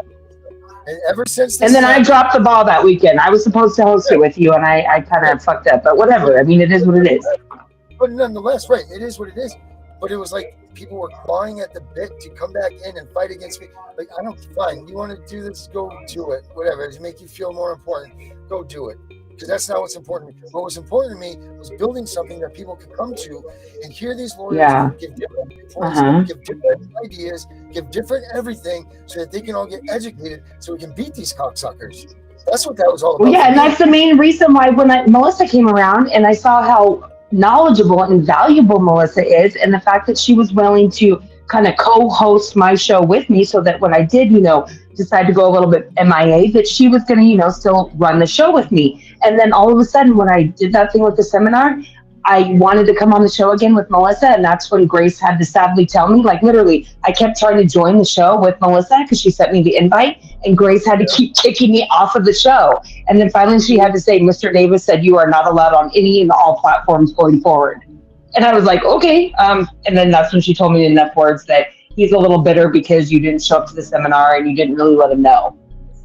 Speaker 1: And ever since
Speaker 4: and then I dropped the ball that weekend. I was supposed to host it with you, and I kind of fucked up. But whatever. I mean, it is what it is.
Speaker 1: But nonetheless, right? It is what it is. But it was like people were clawing at the bit to come back in and fight against me. Like, I don't, fine, you want to do this, go do it. Whatever, to make you feel more important, go do it. Because that's not what's important to me. What was important to me was building something that people could come to and hear these lawyers give different points, give different ideas, give different everything, so that they can all get educated, so we can beat these cocksuckers. That's what that was all about.
Speaker 4: Well, yeah, and that's the main reason why when Melissa came around and I saw how knowledgeable and valuable Melissa is, and the fact that she was willing to kind of co-host my show with me, so that when I did, decide to go a little bit MIA, that she was going to, still run the show with me. And then all of a sudden, when I did that thing with the seminar, I wanted to come on the show again with Melissa, and that's when Grace had to sadly tell me, like literally, I kept trying to join the show with Melissa because she sent me the invite, and Grace had to keep kicking me off of the show. And then finally she had to say, Mr. Davis said you are not allowed on any and all platforms going forward. And I was like, okay. And then that's when she told me in enough words that he's a little bitter because you didn't show up to the seminar and you didn't really let him know.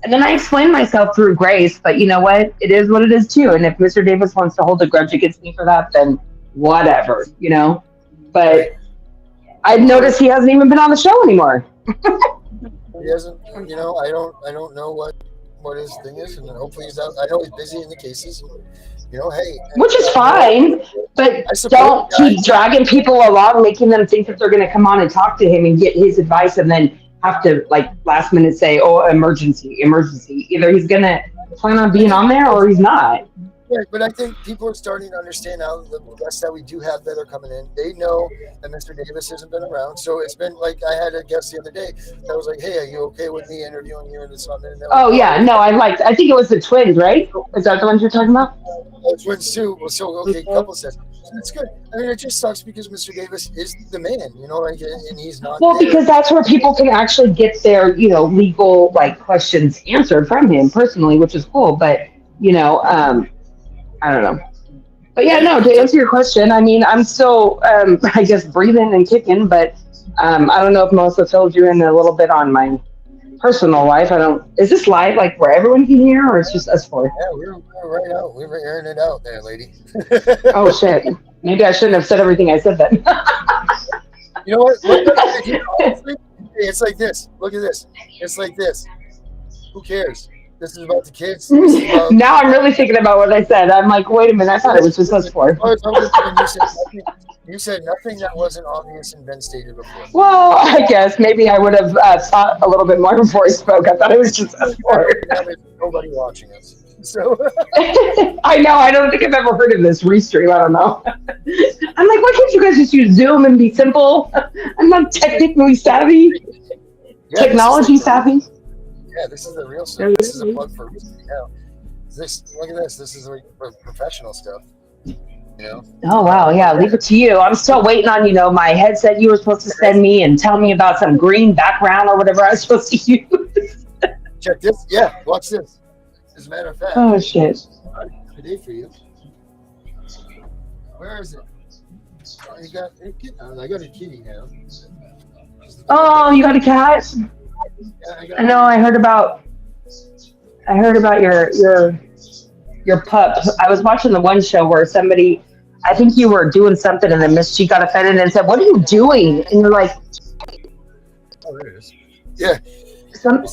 Speaker 4: And then I explained myself through Grace, but you know what? It is what it is too. And if Mr. Davis wants to hold a grudge against me for that, then whatever, But I've noticed he hasn't even been on the show anymore.
Speaker 1: He hasn't, I don't know what his thing is, and hopefully he's out. I know he's busy in the cases. Hey.
Speaker 4: Which is fine, but don't keep dragging people along, making them think that they're going to come on and talk to him and get his advice, and then have to last minute say, "Oh, emergency." Either he's going to plan on being on there or he's not.
Speaker 1: Yeah, but I think people are starting to understand now the guests that we do have that are coming in. They know that Mr. Davis hasn't been around. So it's been like I had a guest the other day that was like, "Hey, are you okay with me interviewing you?" And this on there.
Speaker 4: I think it was the twins, right? Is that the ones you're talking about?
Speaker 1: Twins too. Well, so okay, couple says. So it's good. I mean, it just sucks because Mr. Davis is the man, and he's not.
Speaker 4: Well, because that's where people can actually get their, legal questions answered from him personally, which is cool. But I don't know. But yeah, no, to answer your question, I mean, I'm still, I guess, breathing and kicking, but I don't know if Melissa filled you in a little bit on my personal life. Is this live, where everyone can hear, or it's just us four?
Speaker 1: Yeah, we're right out. We were airing it out there, lady.
Speaker 4: Oh, shit. Maybe I shouldn't have said everything I said then.
Speaker 1: You know what? It's like this. Look at this. It's like this. Who cares? This is about the kids.
Speaker 4: Now I'm really thinking about what I said. I'm like, wait a minute, I thought it was just us four.
Speaker 1: You said nothing that wasn't obvious and been stated before.
Speaker 4: Well, I guess maybe I would have thought a little bit more before I spoke. I thought it was just us four.
Speaker 1: There's nobody watching us. So
Speaker 4: I know. I don't think I've ever heard of this restream. I don't know. I'm like, why can't you guys just use Zoom and be simple? I'm not technically savvy. Yeah, technology savvy.
Speaker 1: Yeah, this is the real stuff. This is a plug for recently now. Look at this. This is professional stuff.
Speaker 4: Oh wow, yeah. Leave it to you. I'm still waiting on my headset you were supposed to send me and tell me about some green background or whatever I was supposed to use.
Speaker 1: Check this. Yeah, watch this. As a matter of fact.
Speaker 4: Oh shit.
Speaker 1: Today for you. Where is it? I got a kitty now.
Speaker 4: Oh, you got a cat? I know. I heard about your pup. I was watching the one show where somebody, I think you were doing something, and then Miss G got offended and said, "What are you doing?" And you're like,
Speaker 1: Oh, there it is. Yeah.
Speaker 4: Some,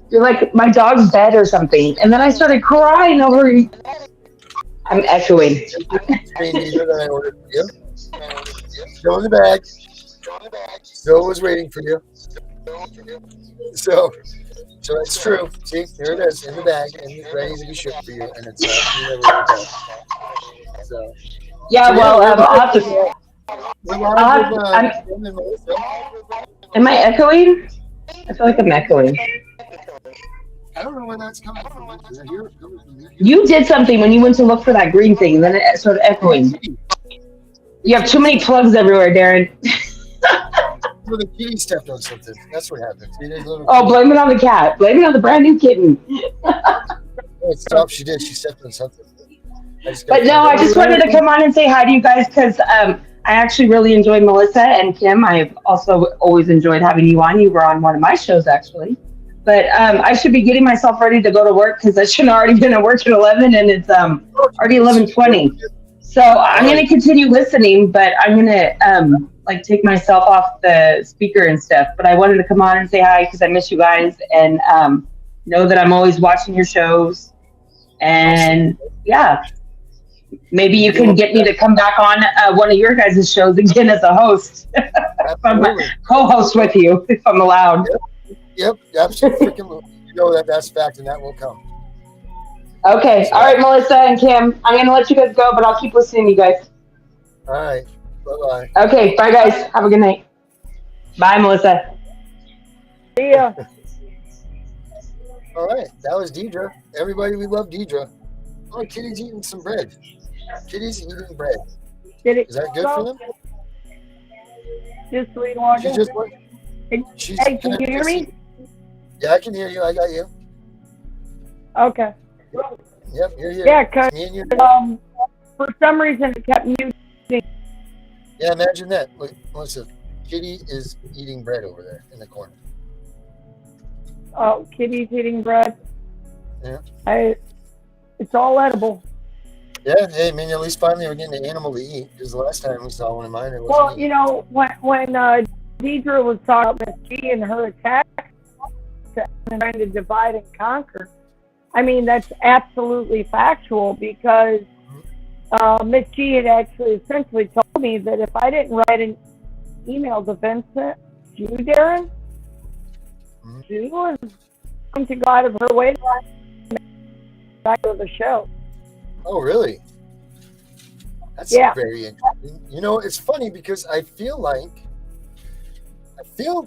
Speaker 4: "You're like my dog's bed or something." And then I started crying over. I'm echoing.
Speaker 1: Screen reader that I ordered for you. Still in the bag. Still was waiting for you. So it's true. See, here it is in the bag and ready to be shipped for you. And it's you never went back. So
Speaker 4: Yeah, well,
Speaker 1: we're
Speaker 4: I'll
Speaker 1: live
Speaker 4: have to.
Speaker 1: we're
Speaker 4: I'll
Speaker 1: live
Speaker 4: have,
Speaker 1: with
Speaker 4: I'm,
Speaker 1: Tim and Melissa.
Speaker 4: am I echoing? I feel like I'm echoing.
Speaker 1: I don't know where that's coming from. I hear it coming from you.
Speaker 4: You did something when you went to look for that green thing, and then it started echoing. You have too many plugs everywhere, Darren.
Speaker 1: So the kitty stepped on something. That's what happened. See, there's a little
Speaker 4: Oh,
Speaker 1: kitty.
Speaker 4: blame it on the cat. Blame it on the brand new kitten.
Speaker 1: Oh, stop. She did. She stepped on something.
Speaker 4: But no, I just wanted to come on and say hi to you guys because I actually really enjoyed Melissa and Kim. I've also always enjoyed having you on. You were on one of my shows, actually. But I should be getting myself ready to go to work because I should have already been at work at 11, and it's already 11:20. So I'm going to continue listening, but I'm going to like take myself off the speaker and stuff. But I wanted to come on and say hi because I miss you guys and know that I'm always watching your shows. And yeah, maybe you can get me to come back on one of your guys' shows again as a host. I'm a co-host with you if I'm allowed.
Speaker 1: Yep, absolutely. You know that's fact, and that will come.
Speaker 4: Okay. All right, Melissa and Kim. I'm going to let you guys go, but I'll keep listening to you guys.
Speaker 1: All right. Bye-bye.
Speaker 4: Okay. Bye, guys. Have a good night. Bye, Melissa.
Speaker 2: See ya.
Speaker 1: All right. That was Deidre. Everybody, we love Deidre. Oh, Kitty's eating some bread. Kitty's eating bread. Is that good for them?
Speaker 2: Just so we want
Speaker 1: She just went.
Speaker 2: Hey, can you hear me?
Speaker 1: Yeah, I can hear you. I got you.
Speaker 2: Okay.
Speaker 1: Yep, you're here.
Speaker 2: Yeah, because
Speaker 1: Me and you.
Speaker 2: for some reason it kept muting.
Speaker 1: Yeah, imagine that. Look, listen. Kitty is eating bread over there in the corner.
Speaker 2: Oh, Kitty's eating bread.
Speaker 1: Yeah.
Speaker 2: It's all edible.
Speaker 1: Yeah, hey, man, at least finally we're getting an animal to eat. Because the last time we saw one of mine, it wasn't
Speaker 2: Well,
Speaker 1: eating.
Speaker 2: you know, when Deidre was talking about Miss G and her attack and trying to divide and conquer, I mean, that's absolutely factual because Miss G had actually essentially told me that if I didn't write an email to Vincent, you, Darren, she was going to go out of her way to back to the show.
Speaker 1: Oh, really? That's very interesting. You know, it's funny because I feel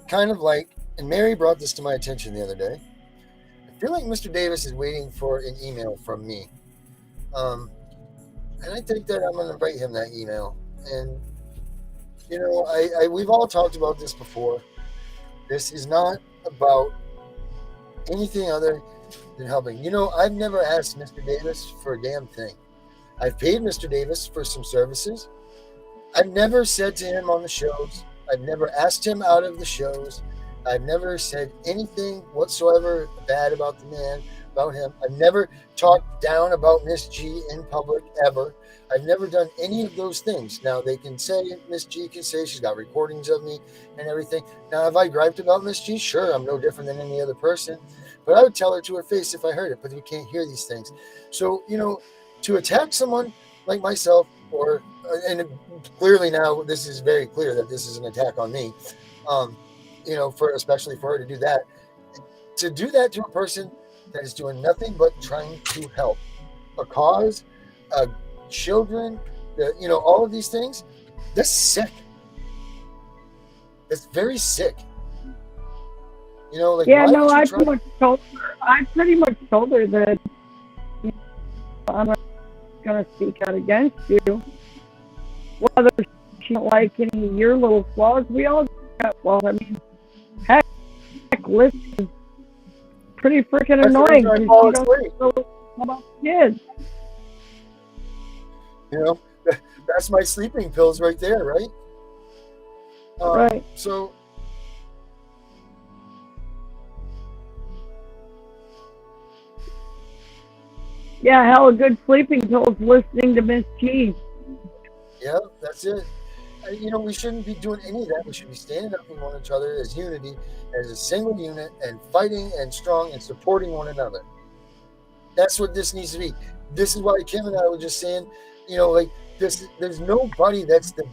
Speaker 1: kind of like, and Mary brought this to my attention the other day. I feel like Mr. Davis is waiting for an email from me. And I think that I'm going to write him that email. And, you know, we've all talked about this before. This is not about anything other than helping. You know, I've never asked Mr. Davis for a damn thing. I've paid Mr. Davis for some services. I've never said to him on the shows. I've never asked him out of the shows. I've never said anything whatsoever bad about the man, about him. I've never talked down about Miss G in public ever. I've never done any of those things. Now, they can say, Miss G can say she's got recordings of me and everything. Now, have I griped about Miss G? Sure, I'm no different than any other person. But I would tell her to her face if I heard it, but we can't hear these things. So, you know, to attack someone like myself, or, and clearly now this is very clear that this is an attack on me, you know, especially for her to do that to a person that is doing nothing but trying to help a cause, children, you know, all of these things, that's sick. It's very sick. You know, like,
Speaker 2: yeah, no, I pretty much told her that, you know, I'm not going to speak out against you. Whether she don't like any of your little flaws, we all got flaws. I mean, heck, Liz is pretty freaking annoying. She don't know about kids.
Speaker 1: You know, that's my sleeping pills right there, right?
Speaker 2: Right.
Speaker 1: So,
Speaker 2: Yeah, hell, a good sleeping pill is listening to Miss G.
Speaker 1: Yeah, that's it. We shouldn't be doing any of that. We should be standing up with one another as unity, as a single unit, and fighting and strong and supporting one another. That's what this needs to be. This is why Kim and I were just saying, like this. There's nobody that's the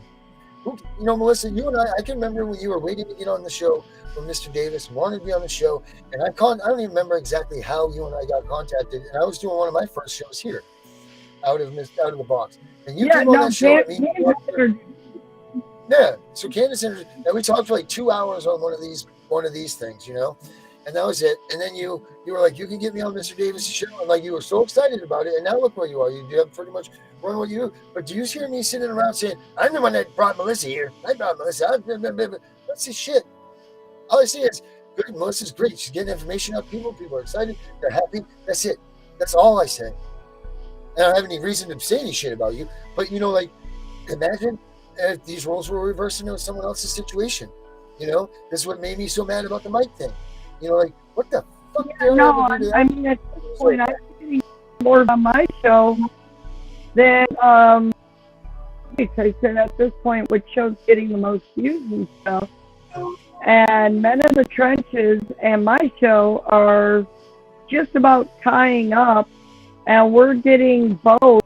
Speaker 1: Melissa, you and I can remember when you were waiting to get on the show when Mr. Davis wanted to be on the show, and I don't even remember exactly how you and I got contacted, and I was doing one of my first shows here, out of the box, and you came on that show. Yeah, so Candace, and we talked for like 2 hours on one of these things, and that was it. And then you were like, you can get me on Mr. Davis' show, and like you were so excited about it, and now look where you are. You have pretty much run what you do. But do you hear me sitting around saying, I'm the one that brought Melissa here. I brought Melissa. That's the shit. All I say is, good, Melissa's great. She's getting information out to people. People are excited. They're happy. That's it. That's all I say. And I don't have any reason to say any shit about you. But, like, imagine if these roles were reversed into someone else's situation. This is what made me so mad about the mic thing. Like, what the fuck?
Speaker 2: No, I mean, at this point, I'm getting more on my show than, I said at this point, which show's getting the most views and stuff. And Men in the Trenches and my show are just about tying up, and we're getting both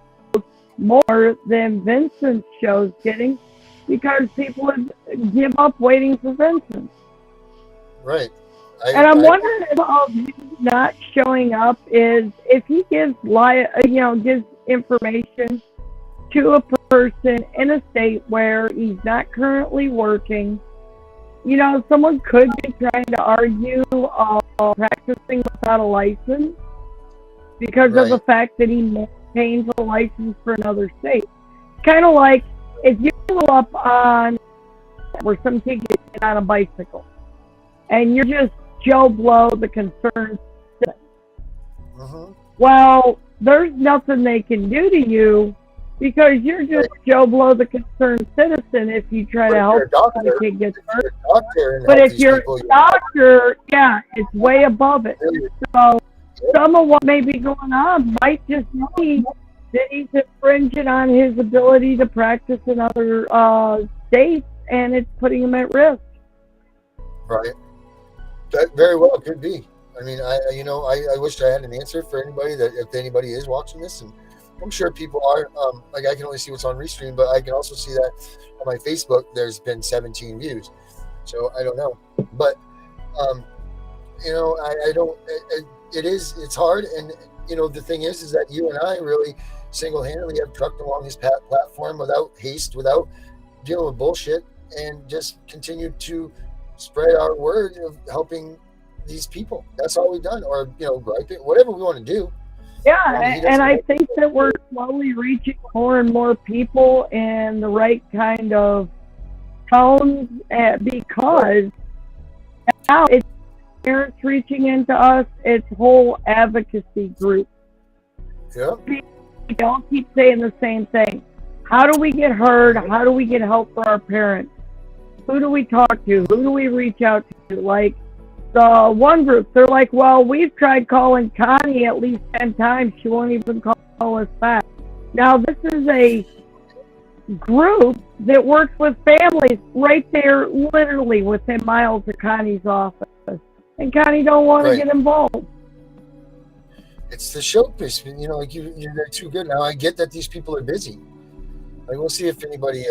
Speaker 2: more than Vincent's show's getting, because people would give up waiting for Vincent.
Speaker 1: Right.
Speaker 2: I'm wondering if all of him not showing up is if he gives gives information to a person in a state where he's not currently working. Someone could be trying to argue practicing without a license because of the fact that he maintains a license for another state. Kind of like if you go up on where some kid gets on a bicycle and you're just Joe Blow, the concerned citizen. Well, there's nothing they can do to you because you're just Joe Blow, the concerned citizen, if you try to help the kid get hurt. But if you're a doctor, yeah, it's way above it. So some of what may be going on might just be that he's infringing on his ability to practice in other states, and it's putting him at risk.
Speaker 1: Right. That very well could be. I mean, I wish I had an answer for anybody that if anybody is watching this, and I'm sure people are. Like I can only see what's on Restream, but I can also see that on my Facebook there's been 17 views. So I don't know, but I don't. It's hard, and the thing is that you and I really single-handedly have trucked along this platform without haste, without dealing with bullshit, and just continued to spread our word of helping these people. That's all we've done, or griping, whatever we want to do.
Speaker 2: Yeah, and I think that we're slowly reaching more and more people in the right kind of tones, because now it's parents reaching into us, it's whole advocacy group.
Speaker 1: Yeah.
Speaker 2: We don't keep saying the same thing. How do we get heard? How do we get help for our parents? Who do we talk to? Who do we reach out to? Like the one group, they're like, well, we've tried calling Connie at least 10 times. She won't even call us back. Now, this is a group that works with families right there, literally within miles of Connie's office. And Connie don't want to get involved.
Speaker 1: It's the showpiece, you're too good. Now, I get that these people are busy. Like, we'll see if anybody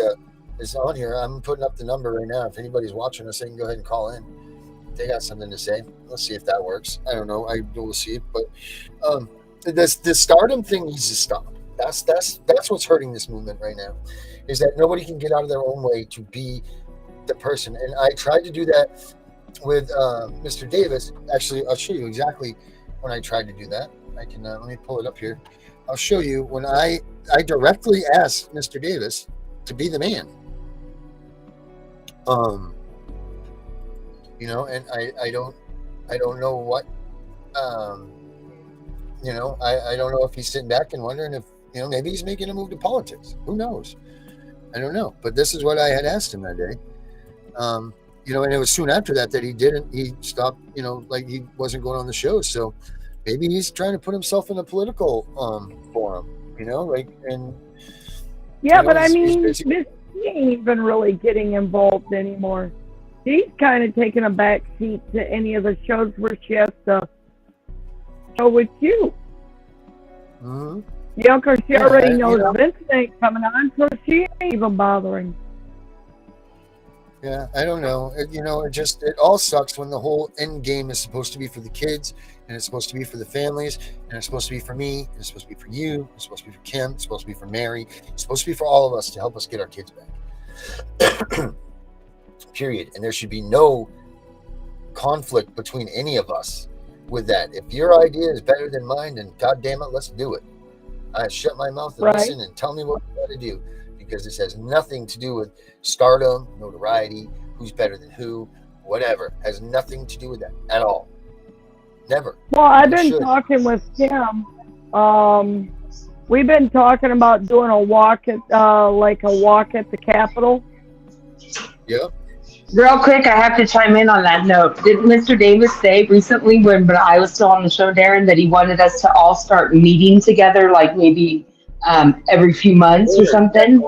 Speaker 1: is on here. I'm putting up the number right now. If anybody's watching us, they can go ahead and call in. They got something to say. Let's see if that works. I don't know. We'll see. But the stardom thing needs to stop. That's what's hurting this movement right now, is that nobody can get out of their own way to be the person. And I tried to do that with Mr. Davis. Actually, I'll show you exactly when I tried to do that. I can let me pull it up here. I'll show you when I directly asked Mr. Davis to be the man. And I don't know what, I don't know if he's sitting back and wondering if, maybe he's making a move to politics. Who knows? I don't know. But this is what I had asked him that day. And it was soon after that he stopped, like he wasn't going on the show. So maybe he's trying to put himself in a political forum, like, and
Speaker 2: Yeah, but I
Speaker 1: he's
Speaker 2: mean,
Speaker 1: basically,
Speaker 2: Miss G ain't even really getting involved anymore. She's kind of taking a back seat to any of the shows where she has to go with you.
Speaker 1: mm-hmm.
Speaker 2: Because she
Speaker 1: Yeah,
Speaker 2: already knows Vincent ain't coming on, so she ain't even bothering.
Speaker 1: Yeah, I don't know. It all sucks when the whole end game is supposed to be for the kids, and it's supposed to be for the families, and it's supposed to be for me, and it's supposed to be for you, it's supposed to be for Kim, it's supposed to be for Mary, it's supposed to be for all of us to help us get our kids back. Period. And there should be no conflict between any of us with that. If your idea is better than mine, then God damn it, let's do it. I shut my mouth and listen and tell me what you got to do, because this has nothing to do with stardom, notoriety, who's better than who, whatever. Has nothing to do with that at all. Never.
Speaker 2: Well, I've been talking with Kim. We've been talking about doing a walk at the Capitol.
Speaker 1: Yeah.
Speaker 4: Real quick, I have to chime in on that note. Did Mr. Davis say recently, when I was still on the show, Darren, that he wanted us to all start meeting together, like maybe every few months or something,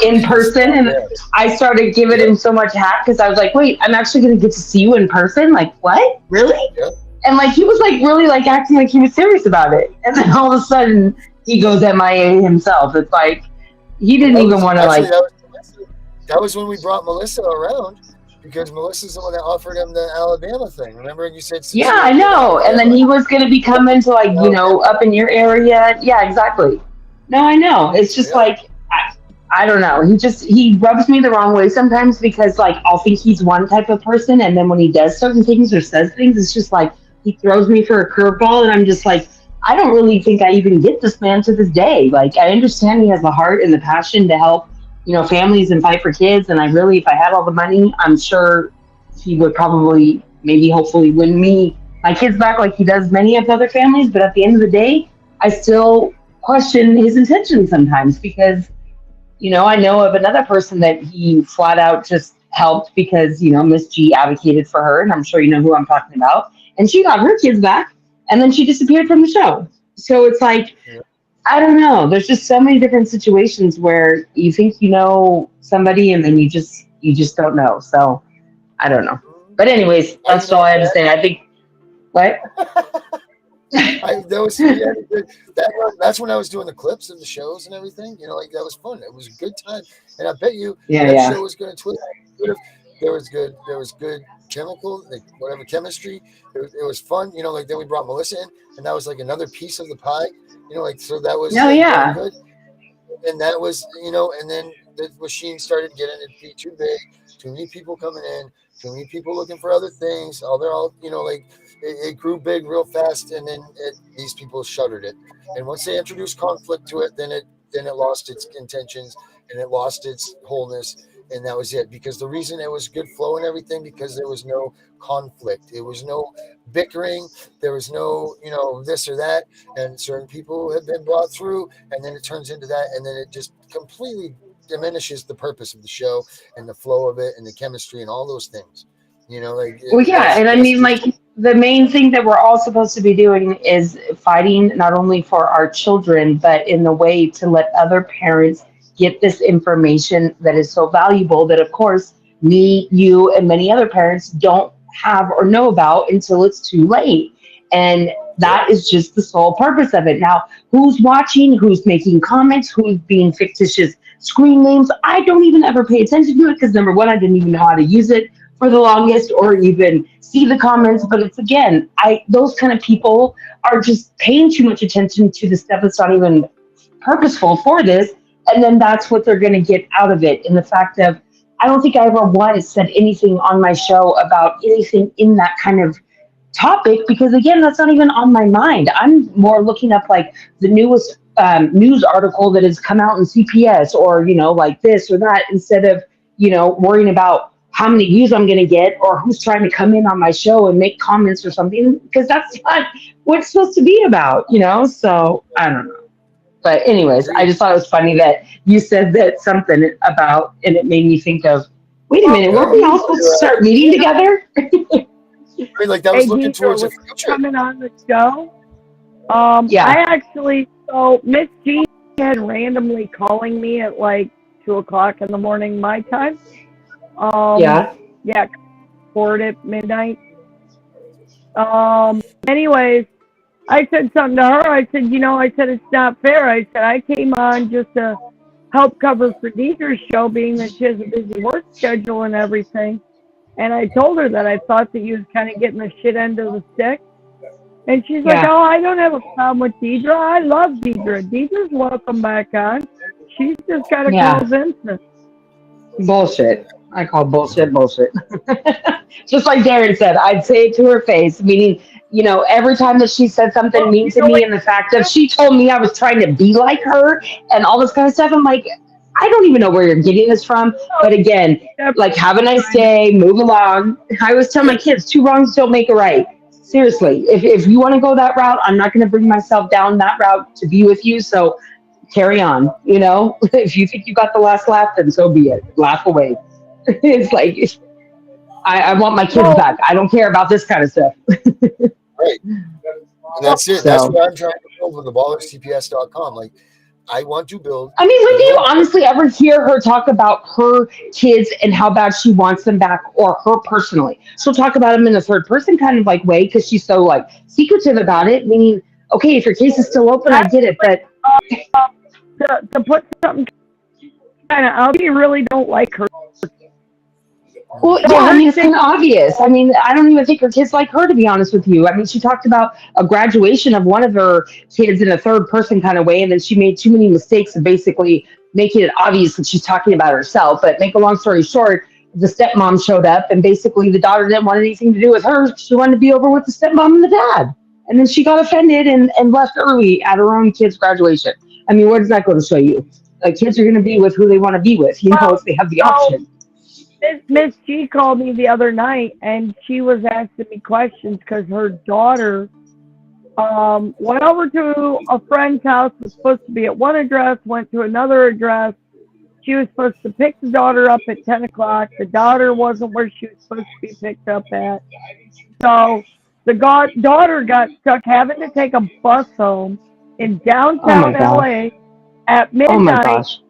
Speaker 4: in person? And I started giving him so much hack because I was like, wait, I'm actually going to get to see you in person? Like, what? Really?
Speaker 1: Yeah.
Speaker 4: And like, he was like really like acting like he was serious about it. And then all of a sudden, he goes MIA himself. It's like, he didn't even want to like...
Speaker 1: That was when we brought Melissa around, because Melissa's the one that offered him the Alabama thing. Remember, you said,
Speaker 4: yeah, I know. And then he was going to be coming to like, up in your area. Yeah, exactly. No, I know. It's just like, I don't know. He rubs me the wrong way sometimes, because like, I'll think he's one type of person, and then when he does certain things or says things, it's just like, he throws me for a curveball, and I'm just like, I don't really think I even get this man to this day. Like, I understand he has the heart and the passion to help families and fight for kids. And if I had all the money, I'm sure he would probably, maybe, hopefully win my kids back like he does many of the other families. But at the end of the day, I still question his intentions sometimes, because, I know of another person that he flat out just helped because, Miss G advocated for her. And I'm sure you know who I'm talking about. And she got her kids back, and then she disappeared from the show. So it's like, I don't know. There's just so many different situations where you think you know somebody, and then you just don't know. So I don't know. But anyways, that's all I have to say. I think what?
Speaker 1: That's when I was doing the clips of the shows and everything. Like, that was fun. It was a good time, and I bet you that show was going to twist. There was good chemical, like whatever chemistry. It was fun. Like, then we brought Melissa in, and that was like another piece of the pie. So that was good. And that was, and then the machine started getting it be too big, too many people coming in, too many people looking for other things. They're all, like, it grew big real fast, and then these people shuttered it. And once they introduced conflict to it, then it lost its intentions, and it lost its wholeness. And that was it, because the reason it was good flow and everything, because there was no conflict. There was no bickering. There was no, this or that. And certain people have been brought through, and then it turns into that. And then it just completely diminishes the purpose of the show and the flow of it and the chemistry and all those things.
Speaker 4: And I mean, like, the main thing that we're all supposed to be doing is fighting not only for our children, but in the way to let other parents get this information that is so valuable that, of course, me, you, and many other parents don't have or know about until it's too late. And that is just the sole purpose of it. Now, who's watching, who's making comments, who's being fictitious screen names, I don't even ever pay attention to it, because number one, I didn't even know how to use it for the longest, or even see the comments. But it's, again, those kind of people are just paying too much attention to the stuff that's not even purposeful for this. And then that's what they're going to get out of it. And the fact of, I don't think I ever once said anything on my show about anything in that kind of topic, because, again, that's not even on my mind. I'm more looking up like the newest news article that has come out in CPS, or, like this or that, instead of, worrying about how many views I'm going to get, or who's trying to come in on my show and make comments or something, because that's not what it's supposed to be about, So I don't know. But anyways, I just thought it was funny that you said that something about, and it made me think of, wait a minute, weren't we all supposed to start meeting together?
Speaker 1: Right, like that
Speaker 2: Hey,
Speaker 1: was looking
Speaker 2: Deidre,
Speaker 1: towards the
Speaker 2: when you're
Speaker 1: future.
Speaker 2: coming on the show,
Speaker 4: Yeah,
Speaker 2: I actually, so Miss G had randomly calling me at like 2 o'clock in the morning my time. Um,
Speaker 4: yeah,
Speaker 2: yeah, bored at midnight. Anyways, I said something to her. I said, I said it's not fair. I said I came on just to help cover for Deidre's show, being that she has a busy work schedule and everything. And I told her that I thought that you was kind of getting the shit end of the stick. And she's like,
Speaker 4: yeah.
Speaker 2: "Oh, I don't have a problem with Deidre. I love Deidre. Deidre's welcome back on. She's just got to call
Speaker 4: Yeah.
Speaker 2: Vincent."
Speaker 4: Bullshit. I call bullshit. Just like Darren said, I'd say it to her face, meaning, every time that she said something
Speaker 2: Well,
Speaker 4: mean to me, and the fact that she told me I was trying to be like her and all this kind of stuff, I'm like, I don't even know where you're getting this from. But again, like, have a nice day, move along. I always tell my kids, two wrongs don't make a right. Seriously, if you want to go that route, I'm not going to bring myself down that route to be with you. So carry on. If you think you got the last laugh, then so be it. Laugh away. It's like, I want my kids
Speaker 2: well,
Speaker 4: back. I don't care about this kind of stuff.
Speaker 1: Right. And that's it. That's
Speaker 4: So,
Speaker 1: what I'm trying to build with the ballerscps.com. Like, I want to build
Speaker 4: I mean, when do you
Speaker 1: real.
Speaker 4: honestly ever hear her talk about her kids and how bad she wants them back, or her personally? She'll talk about them in a third person kind of like way because she's so like secretive about it. Meaning, okay, if your case is still open, I get it, but
Speaker 2: to put something kind of out, you really don't like her.
Speaker 4: well,
Speaker 2: So
Speaker 4: yeah, I
Speaker 2: her
Speaker 4: mean, it's
Speaker 2: thing,
Speaker 4: kind of obvious. I mean, I don't even think her kids like her, to be honest with you. I mean, she talked about a graduation of one of her kids in a third person kind of way, and then she made too many mistakes of basically making it obvious that she's talking about herself. But make a long story short, the stepmom showed up, and basically the daughter didn't want anything to do with her. She wanted to be over with the stepmom and the dad. And then she got offended and left early at her own kid's graduation. I mean, what does that go to show you? Like, kids are going to be with who they want to be with,
Speaker 2: well,
Speaker 4: if they have the
Speaker 2: so
Speaker 4: option.
Speaker 2: Miss G called me the other night, and she was asking me questions because her daughter went over to a friend's house, was supposed to be at one address, went to another address. She was supposed to pick the daughter up at 10 o'clock. The daughter wasn't where she was supposed to be picked up at. So the daughter got stuck having to take a bus home in
Speaker 4: Oh my
Speaker 2: downtown
Speaker 4: gosh.
Speaker 2: LA at
Speaker 4: Oh my
Speaker 2: midnight.
Speaker 4: gosh.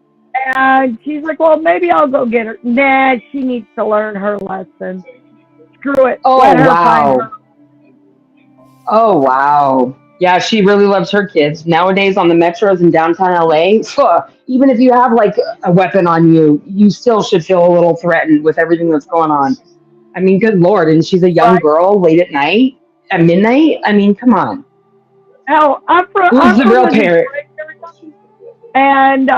Speaker 2: And she's like, "Well, maybe I'll go get her." Nah, she needs to learn her lesson. Screw it.
Speaker 4: Oh
Speaker 2: Let her find her.
Speaker 4: wow. Oh wow. Yeah, she really loves her kids. Nowadays on the metros in downtown LA, even if you have like a weapon on you, you still should feel a little threatened with everything that's going on. I mean, good lord, and she's a young
Speaker 2: Right.
Speaker 4: girl late at night, at midnight. I mean, come on.
Speaker 2: Hell,
Speaker 4: Who's
Speaker 2: I'm
Speaker 4: the
Speaker 2: from
Speaker 4: real
Speaker 2: the
Speaker 4: parent?
Speaker 2: Detroit area, and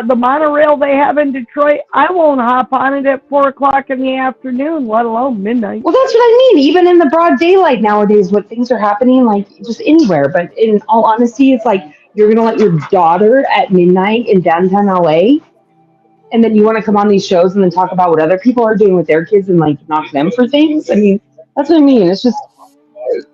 Speaker 2: the monorail they have in Detroit, I won't hop on it at 4 o'clock in the afternoon, let alone midnight.
Speaker 4: Well, that's what I mean. Even in the broad daylight nowadays, what things are happening, like just anywhere. But in all honesty, it's like you're gonna let your daughter at midnight in downtown LA, and then you want to come on these shows and then talk about what other people are doing with their kids and like knock them for things. I mean, that's what I mean. It's just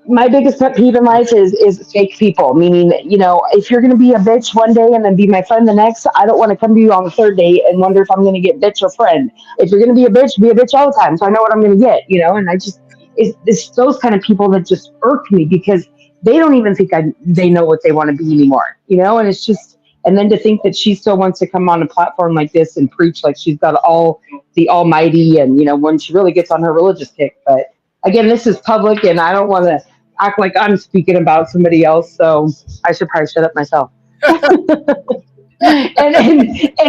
Speaker 4: my biggest pet peeve in life is fake people. Meaning, if you're gonna be a bitch one day and then be my friend the next, I don't want to come to you on the third date and wonder if I'm gonna get bitch or friend. If you're gonna be a bitch all the time, so I know what I'm gonna get. And I just it's those kind of people that just irk me because they don't even think they know what they want to be anymore. And it's just. And then to think that she still wants to come on a platform like this and preach like she's got all the almighty and, when she really gets on her religious kick. But again, this is public and I don't want to act like I'm speaking about somebody else. So I should probably shut up myself and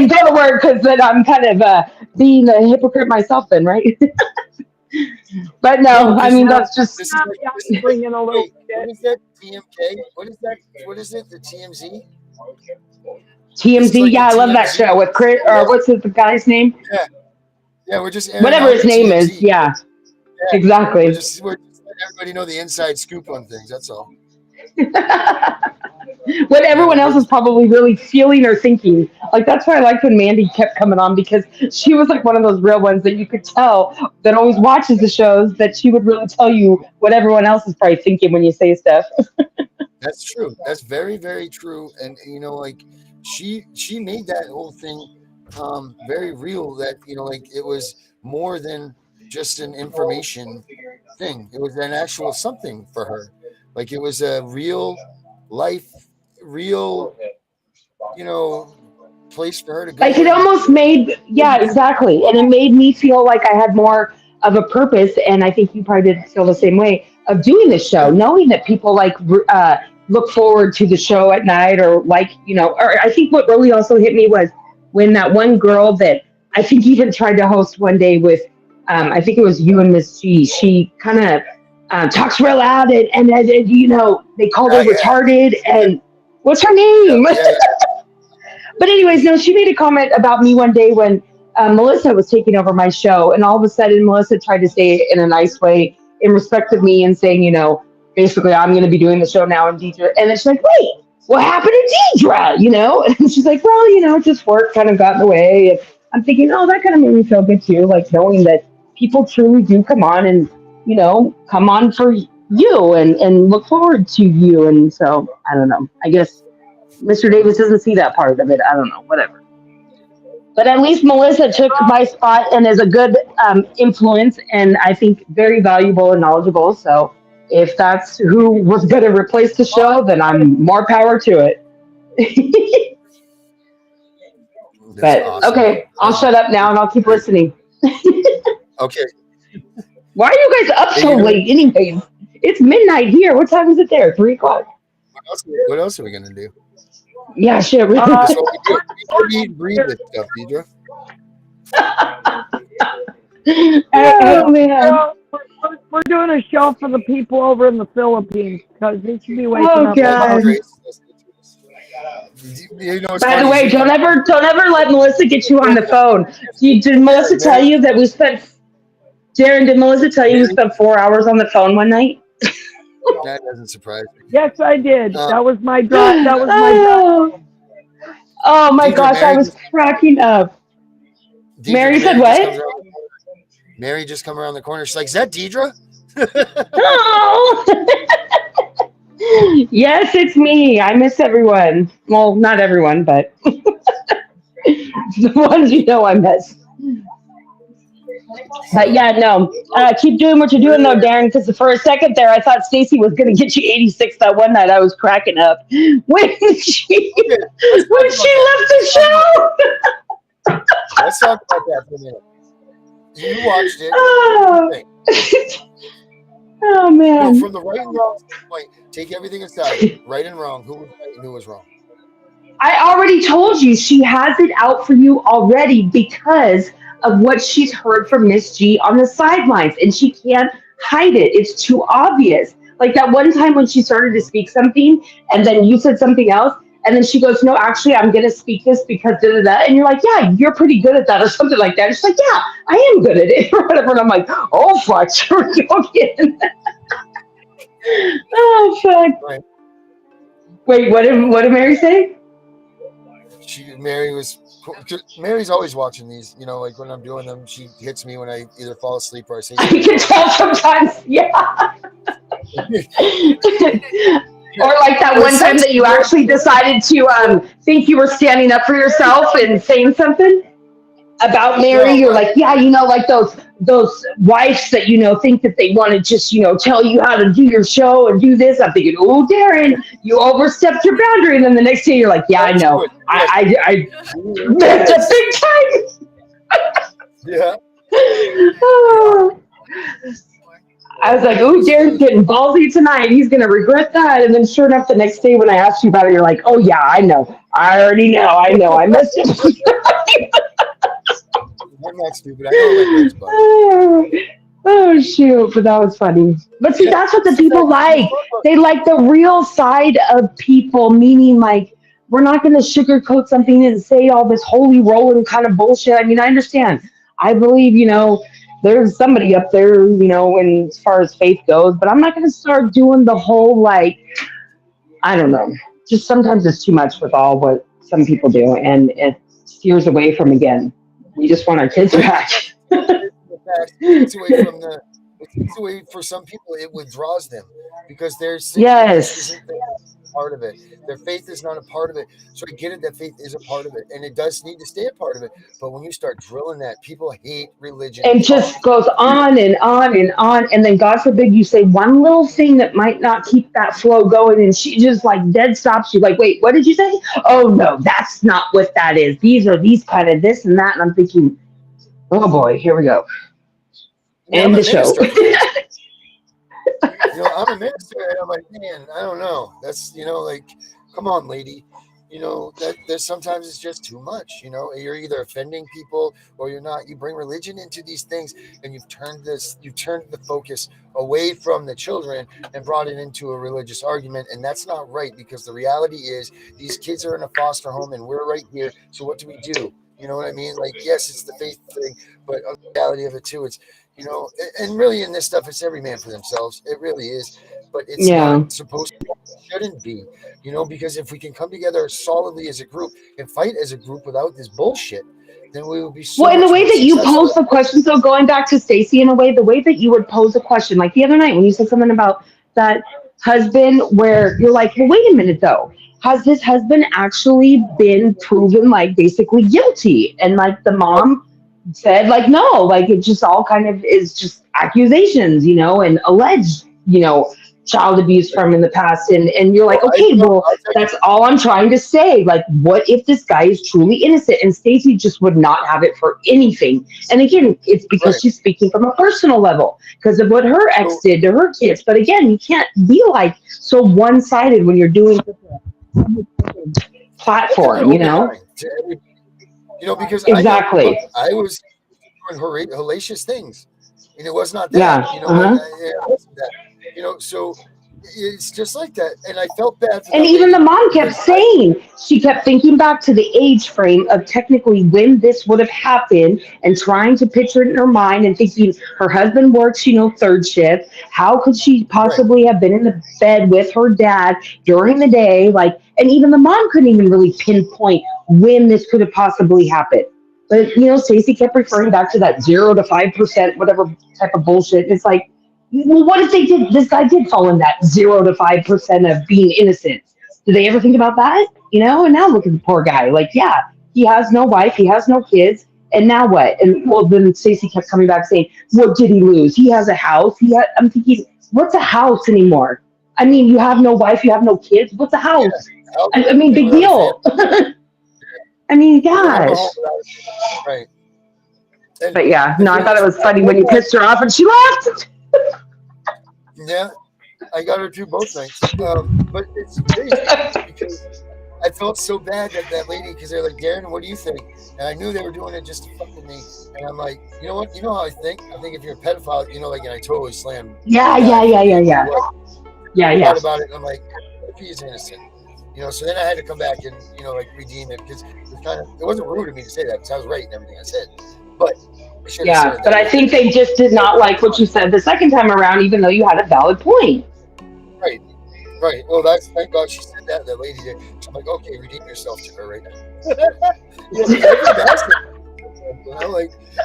Speaker 4: go to work because then I'm kind of being a hypocrite myself then, right? But
Speaker 1: No,
Speaker 4: no, I
Speaker 1: because
Speaker 4: mean, that's just,
Speaker 1: this is like, this is like,
Speaker 2: Bringing a little
Speaker 1: hey, what
Speaker 2: shit.
Speaker 1: is that TMK? What is that? What is it? The TMZ? This is
Speaker 4: TMZ.
Speaker 1: like the
Speaker 4: Yeah, I love that
Speaker 1: TMZ.
Speaker 4: show with Chris, or what's the guy's name?
Speaker 1: Yeah, yeah. We're just airing
Speaker 4: Whatever
Speaker 1: out
Speaker 4: his name is.
Speaker 1: TMZ.
Speaker 4: Yeah,
Speaker 1: Yeah,
Speaker 4: exactly.
Speaker 1: we're just letting everybody know the inside scoop on things. That's all.
Speaker 4: What everyone
Speaker 1: Like
Speaker 4: else
Speaker 1: we're
Speaker 4: is
Speaker 1: just,
Speaker 4: probably really feeling or thinking. Like that's why I liked when Mandy kept coming on because she was like one of those real ones that you could tell that always watches the shows that she would really tell you what everyone else is probably thinking when you say stuff.
Speaker 1: that's true. That's very very true. And like she made that whole thing very real. That like it was more than just an information thing. It was an actual something for her. Like it was a real life, real, you know, place for her to
Speaker 4: Like
Speaker 1: go
Speaker 4: it
Speaker 1: and
Speaker 4: almost made, yeah, exactly. And it made me feel like I had more of a purpose. And I think you probably did feel the same way of doing the show, knowing that people like look forward to the show at night or like, or I think what really also hit me was when that one girl that I think even tried to host one day with, I think it was you and Miss G, she kind of talks real loud and they called her
Speaker 1: yeah,
Speaker 4: retarded and what's her
Speaker 1: yeah,
Speaker 4: name?
Speaker 1: yeah,
Speaker 4: But anyways, no, she made a comment about me one day when Melissa was taking over my show, and all of a sudden Melissa tried to say it in a nice way in respect of me and saying, basically I'm going to be doing the show now and Deidre, and then she's like, wait, what happened to Deidre? And she's like, well, just work kind of got in the way, and I'm thinking, oh, that kind of made me feel good too, like knowing that people truly do come on and come on for you and look forward to you, and so I don't know, I guess Mr. Davis doesn't see that part of it. I don't know, whatever. But at least Melissa took my spot and is a good influence and I think very valuable and knowledgeable. So if that's who was going to replace the show, then I'm more power to it.
Speaker 1: that's
Speaker 4: But
Speaker 1: awesome.
Speaker 4: okay, I'll shut up now and I'll keep listening.
Speaker 1: Okay.
Speaker 4: Why are you guys up
Speaker 1: Hey,
Speaker 4: so
Speaker 1: you know
Speaker 4: late, anyways? It's midnight here. What time is it there? 3 o'clock?
Speaker 1: what else are we gonna do?
Speaker 4: Yeah, shit. Really.
Speaker 1: That's what we do. We eat and breathe this stuff, Deidre.
Speaker 2: Hey,
Speaker 4: Oh man.
Speaker 2: we're doing a show for the people over in the Philippines because they should be waking
Speaker 4: Oh
Speaker 2: up
Speaker 1: That's
Speaker 2: tomorrow.
Speaker 4: god.
Speaker 1: great. It's
Speaker 4: By the
Speaker 1: funny.
Speaker 4: way,
Speaker 1: Z.
Speaker 4: don't ever let Melissa get you on the phone. Did Melissa tell
Speaker 1: Mary,
Speaker 4: you that we spent? Darren, did Melissa tell you we
Speaker 1: Mary,
Speaker 4: spent 4 hours on the phone one night?
Speaker 1: that doesn't surprise me.
Speaker 2: Yes, I did.
Speaker 1: Uh,
Speaker 2: That was my drive. That was my drive.
Speaker 4: Oh, oh my
Speaker 1: Deidre,
Speaker 4: gosh, I was cracking up. Mary said
Speaker 1: Mary just comes
Speaker 4: what?
Speaker 1: around the corner. Mary just come around the corner. She's like, "Is that Deidre?"
Speaker 4: Oh. Yes, it's me. I miss everyone. Well, not everyone, but the ones I miss. But
Speaker 1: So,
Speaker 4: yeah, no. Keep doing what you're doing though, Darren. Because for a second there, I thought Stacy was gonna get you 86 that one night. I was cracking up when she
Speaker 1: okay, let's talk
Speaker 4: when
Speaker 1: about
Speaker 4: she
Speaker 1: that.
Speaker 4: left the show.
Speaker 1: Let's talk about that for a minute. You watched it.
Speaker 4: Oh,
Speaker 1: Thing.
Speaker 4: oh man.
Speaker 1: From the right and wrong standpoint, take everything aside. Right and wrong. Who was right and who was wrong?
Speaker 4: I already told you she has it out for you already because of what she's heard from Miss G on the sidelines, and she can't hide it. It's too obvious. Like that one time when she started to speak something, and then you said something else, and then she goes, "No, actually, I'm going to speak this because da da da," and you're like, "Yeah, you're pretty good at that," or something like that. And she's like, "Yeah, I am good at it," or whatever. And I'm like, "Oh fuck, here we go again." Oh fuck.
Speaker 1: Right.
Speaker 4: Wait, what did Mary say?
Speaker 1: Mary's always watching these. Like when I'm doing them, she hits me when I either fall asleep or I say
Speaker 4: I
Speaker 1: something
Speaker 4: can
Speaker 1: wrong.
Speaker 4: tell sometimes, yeah. Or like that one time that you actually decided to think you were standing up for yourself and saying something about Mary.
Speaker 1: No,
Speaker 4: You're like, yeah, like those wives that think that they want to just tell you how to do your show and do this. I'm thinking, oh, Darren, you overstepped your boundary, and then the next day you're like, yeah, I know, I that's a big time.
Speaker 1: Yeah.
Speaker 4: Oh. I was like, "Ooh, Darren's getting ballsy tonight. He's gonna regret that." And then, sure enough, the next day when I asked you about it, you're like, "Oh yeah, I know. I already know. I missed it."
Speaker 1: I'm not stupid. I know my buddy.
Speaker 4: Oh shoot! But that was funny. But see, that's what the people like. They like the real side of people. Meaning, like, we're not gonna sugarcoat something and say all this holy rolling kind of bullshit. I mean, I understand. I believe, there's somebody up there, and as far as faith goes, but I'm not going to start doing the whole, like, I don't know. Just sometimes it's too much with all what some people do, and it steers away from, again, we just want our kids back.
Speaker 1: It's away from the it takes away for some people. It withdraws them because this
Speaker 4: Yes.
Speaker 1: isn't part of it. Their faith is not a part of it. So I get it that faith is a part of it, and it does need to stay a part of it. But when you start drilling that, people hate religion.
Speaker 4: And just goes on and on and on. And then, God forbid, you say one little thing that might not keep that flow going. And she just like dead stops you, like, wait, what did you say? Oh, no, that's not what that is. These are these kind of this and that. And I'm thinking, oh boy, here we go. End the show.
Speaker 1: I'm a minister, and I'm like, man, I don't know. That's, like, come on, lady. That sometimes it's just too much. You're either offending people or you're not. You bring religion into these things, and you've turned the focus away from the children and brought it into a religious argument, and that's not right, because the reality is these kids are in a foster home, and we're right here. So what do we do? You know what I mean? Like, yes, it's the faith thing, but the reality of it too, it's, and really in this stuff, it's every man for themselves. It really is, but it's not supposed to. Shouldn't be, because if we can come together solidly as a group and fight as a group without this bullshit, then we will be so
Speaker 4: well, in the way that you
Speaker 1: successful.
Speaker 4: pose the question, so going back to Stacey, in a way, the way that you would pose a question, like the other night when you said something about that husband, where you're like, well, wait a minute though, has this husband actually been proven like basically guilty? And like the mom said, like, no, like it just all kind of is just accusations, and alleged, child abuse from in the past. And you're like, okay, well, that's all I'm trying to say. Like, what if this guy is truly innocent? And Stacey just would not have it for anything. And again, it's because she's speaking from a personal level because of what her ex did to her kids. But again, you can't be like so one-sided when you're doing such a platform,
Speaker 1: because
Speaker 4: exactly.
Speaker 1: I was doing hellacious things, and it was not that. So it's just like that, and I felt bad for
Speaker 4: and even the mom kept saying, she kept thinking back to the age frame of technically when this would have happened and trying to picture it in her mind and thinking her husband works, third shift. How could she possibly have been in the bed with her dad during the day? Like, and even the mom couldn't even really pinpoint when this could have possibly happened. But, Stacey kept referring back to that 0 to 5%, whatever type of bullshit. It's like, well, what if this guy did fall in that 0 to 5% of being innocent? Do they ever think about that? And now look at the poor guy. Like, yeah, he has no wife, he has no kids, and now what? And well, then Stacey kept coming back saying, what did he lose? He has a house. I'm thinking, what's a house anymore? I mean, you have no wife, you have no kids. What's a house? Yeah, I mean, big deal. I mean, gosh.
Speaker 1: Right.
Speaker 4: But yeah, no, I thought it was funny when you pissed her off and she laughed.
Speaker 1: Yeah, I got her through both nights. But it's crazy because I felt so bad that lady, because they're like, Darren, what do you think? And I knew they were doing it just to fuck with me. And I'm like, you know what? You know how I think? I think if you're a pedophile, and I totally slammed.
Speaker 4: Yeah.
Speaker 1: Thought
Speaker 4: About
Speaker 1: it. And I'm like, if he's innocent. So then I had to come back and, redeem it, because it wasn't rude of me to say that, because I was right in everything I said. But
Speaker 4: but I think they just did not like what you said the second time around, even though you had a valid point.
Speaker 1: Right. Well, thank God she said that. That lady did. So I'm like, okay, redeem yourself to her right now.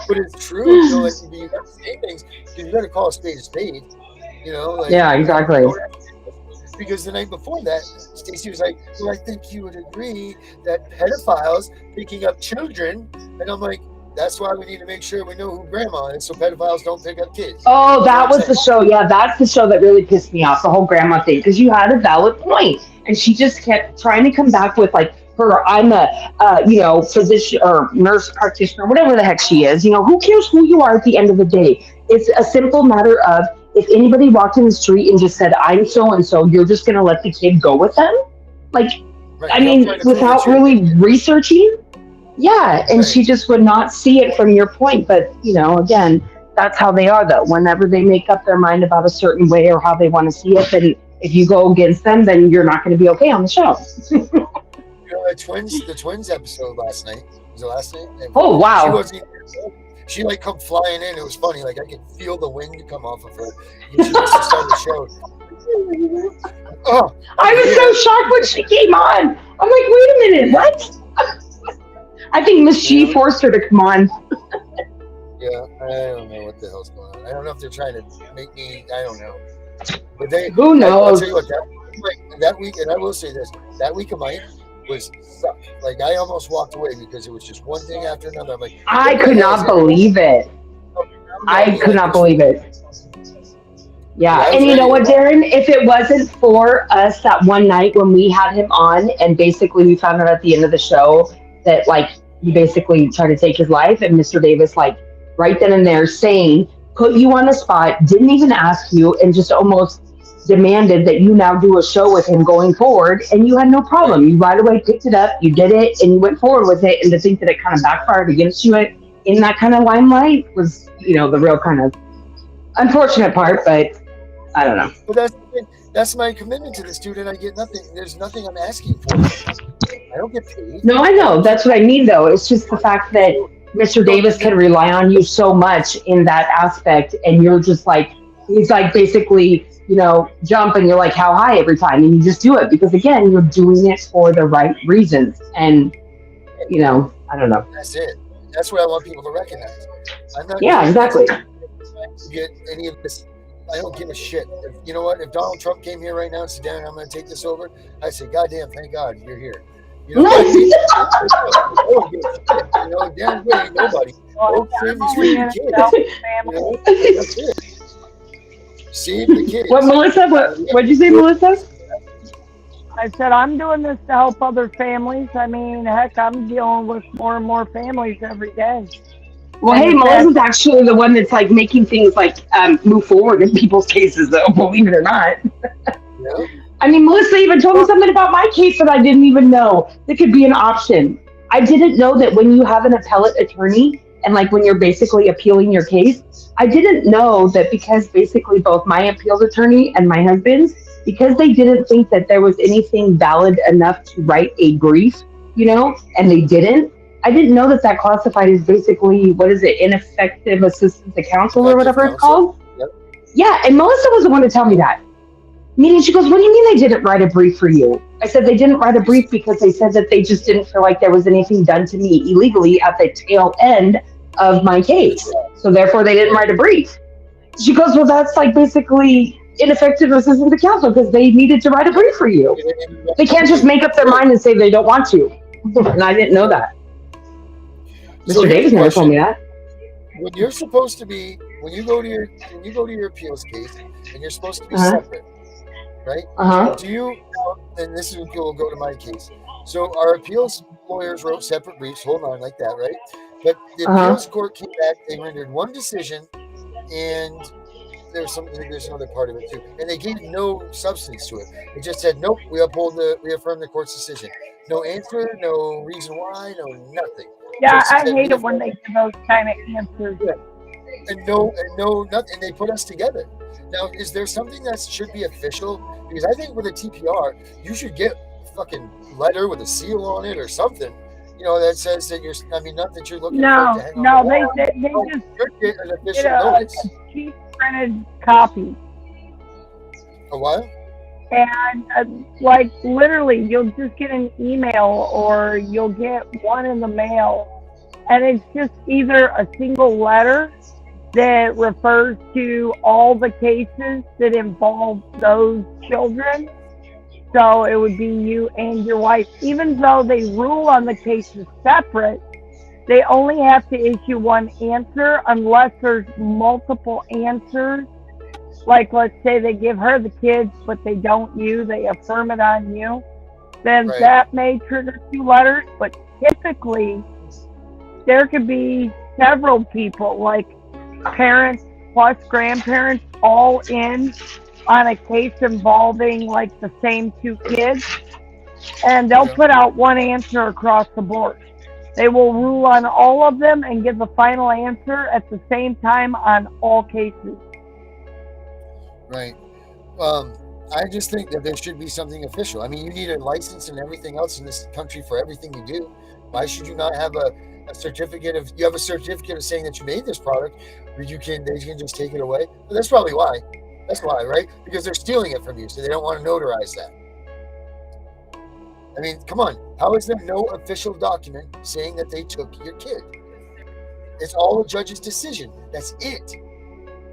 Speaker 1: But it's true. You got to say things, because you got to call a spade a spade.
Speaker 4: Yeah, exactly.
Speaker 1: Because the night before that, Stacey was like, well, I think you would agree that pedophiles picking up children, and I'm like, that's why we need to make sure we know who grandma is, so pedophiles don't pick up kids.
Speaker 4: Oh, that was the show. Yeah, that's the show that really pissed me off, the whole grandma thing, because you had a valid point, and she just kept trying to come back with like I'm a physician or nurse practitioner, whatever the heck she is. Who cares who you are at the end of the day? It's a simple matter of, if anybody walked in the street and just said, I'm so and so, you're just gonna let the kid go with them? Like, right. I mean, without really researching. Yeah, and she just would not see it from your point. But, again, that's how they are, though. Whenever they make up their mind about a certain way or how they want to see it, then if you go against them, then you're not going to be okay on the show.
Speaker 1: The twins episode last night. Was it last night?
Speaker 4: Oh, wow.
Speaker 1: She come flying in. It was funny. Like, I could feel the wind come off of her. She used to start the show.
Speaker 4: I was so shocked when she came on. I'm like, wait a minute, what? I think Miss G forced her to come on.
Speaker 1: Yeah, I don't know what the hell's going on. I don't know if they're trying to make me. I don't know. But they.
Speaker 4: Who
Speaker 1: I'll
Speaker 4: knows?
Speaker 1: tell you what. That week, and I will say this: that week of mine was suck. Like I almost walked away because it was just one thing after another. I'm like,
Speaker 4: I
Speaker 1: what the
Speaker 4: could
Speaker 1: hell is
Speaker 4: not
Speaker 1: it?
Speaker 4: believe it. I could not believe it.
Speaker 1: Yeah,
Speaker 4: Yeah,
Speaker 1: I
Speaker 4: and
Speaker 1: was
Speaker 4: you
Speaker 1: ready
Speaker 4: know
Speaker 1: to
Speaker 4: what,
Speaker 1: walk.
Speaker 4: Darren? If it wasn't for us that one night when we had him on, and basically we found out at the end of the show that like he basically tried to take his life, and Mr. Davis like right then and there saying, put you on the spot, didn't even ask you, and just almost demanded that you now do a show with him going forward, and you had no
Speaker 1: Right.
Speaker 4: problem. You right away picked it up, you did it, and you went forward with it. And to think that it kind of backfired against you in that kind of limelight was, the real kind of unfortunate part, but. I don't know.
Speaker 1: But that's the thing. That's my commitment to this dude, and I get nothing. There's nothing I'm asking for from him. I don't get paid.
Speaker 4: No, I
Speaker 1: I
Speaker 4: know.
Speaker 1: don't get.
Speaker 4: That's what I mean, though. It's just the fact that Mr.
Speaker 1: So
Speaker 4: Davis can rely on you so much in that aspect, and you're just like, he's like basically, jump, and you're like, how high every time, and you just do it because again, you're doing it for the right reasons, and I don't know.
Speaker 1: that's it. That's what I want people to recognize. I'm not
Speaker 4: Yeah,
Speaker 1: doing
Speaker 4: exactly.
Speaker 1: anything to get any of this. I don't give a shit. You know what? If Donald Trump came here right now and said, "Darren, I'm going to take this over," I'd say, "God damn, thank God you're here." You know what I mean? I don't give a shit. Darren, you ain't nobody. Go save these freaking kids. That's it. Save the kids.
Speaker 4: What, Melissa? What'd you say, Melissa?
Speaker 2: I said, I'm doing this to help other families. I mean, heck, I'm dealing with more and more families every day.
Speaker 4: Well,
Speaker 2: And
Speaker 4: hey,
Speaker 2: it's
Speaker 4: Melissa's actually the one that's like making things like move forward in people's cases, though, believe it or not.
Speaker 1: Yeah.
Speaker 4: I mean, Melissa even told me something about my case that I didn't even know that could be an option. I didn't know that when you have an appellate attorney and like when you're basically appealing your case, I didn't know that because basically both my appeals attorney and my husband's, because they didn't think that there was anything valid enough to write a brief, and they didn't. I didn't know that that classified as basically, what is it, ineffective assistance to counsel or
Speaker 1: Effective
Speaker 4: whatever it's
Speaker 1: counsel.
Speaker 4: called.
Speaker 1: Yep.
Speaker 4: Yeah, and Melissa was the one to tell me that. Meaning, she goes, what do you mean they didn't write a brief for you? I said, they didn't write a brief because they said that they just didn't feel like there was anything done to me illegally at the tail end of my case. So therefore, they didn't write a brief. She goes, well, that's like basically ineffective assistance to counsel because they needed to write a brief for you. They can't just make up their mind and say they don't want to. And I didn't know that.
Speaker 1: So
Speaker 4: Mr.
Speaker 1: here's
Speaker 4: Davis
Speaker 1: the
Speaker 4: never told
Speaker 1: question.
Speaker 4: me that.
Speaker 1: When you're supposed to be, when you go to your appeals case, and you're supposed to be
Speaker 4: Uh-huh.
Speaker 1: separate, right?
Speaker 4: Uh-huh.
Speaker 1: Do you? And this is when people go to my case. So our appeals lawyers wrote separate briefs. Hold on, like that, right? But the
Speaker 4: Uh-huh.
Speaker 1: appeals court came back. They rendered one decision, and there's another part of it too. And they gave no substance to it. They just said, nope, we affirm the court's decision. No answer, no reason why, no nothing.
Speaker 2: Yeah,
Speaker 1: Just
Speaker 2: I
Speaker 1: said,
Speaker 2: hate
Speaker 1: we
Speaker 2: it when they give those kind of answers.
Speaker 1: Yeah. And no, nothing. And they put us together. Now, is there something that should be official? Because I think with a TPR, you should get a fucking letter with a seal on it or something, that says that not that you're looking for it to hang on the wall.
Speaker 2: They
Speaker 1: No,
Speaker 2: just
Speaker 1: you're getting an
Speaker 2: get
Speaker 1: official
Speaker 2: a
Speaker 1: notice.
Speaker 2: cheap printed copy.
Speaker 1: A what?
Speaker 2: And like literally, you'll just get an email or you'll get one in the mail, and it's just either a single letter that refers to all the cases that involve those children. So it would be you and your wife. Even though they rule on the cases separate, they only have to issue one answer unless there's multiple answers. Like, let's say they give her the kids, but they don't you, they affirm it on you, then
Speaker 1: Right.
Speaker 2: that may trigger 2 letters. But typically, there could be several people, like parents plus grandparents, all in on a case involving like the same 2 kids, and they'll put out one answer across the board. They will rule on all of them and give the final answer at the same time on all cases.
Speaker 1: Right. I just think that there should be something official. I mean, you need a license and everything else in this country for everything you do. Why should you not have a certificate of? You have a certificate of saying that you made this product, or they can just take it away. But that's probably why. That's why, right? Because they're stealing it from you, so they don't want to notarize that. I mean, come on. How is there no official document saying that they took your kid? It's all a judge's decision. That's it.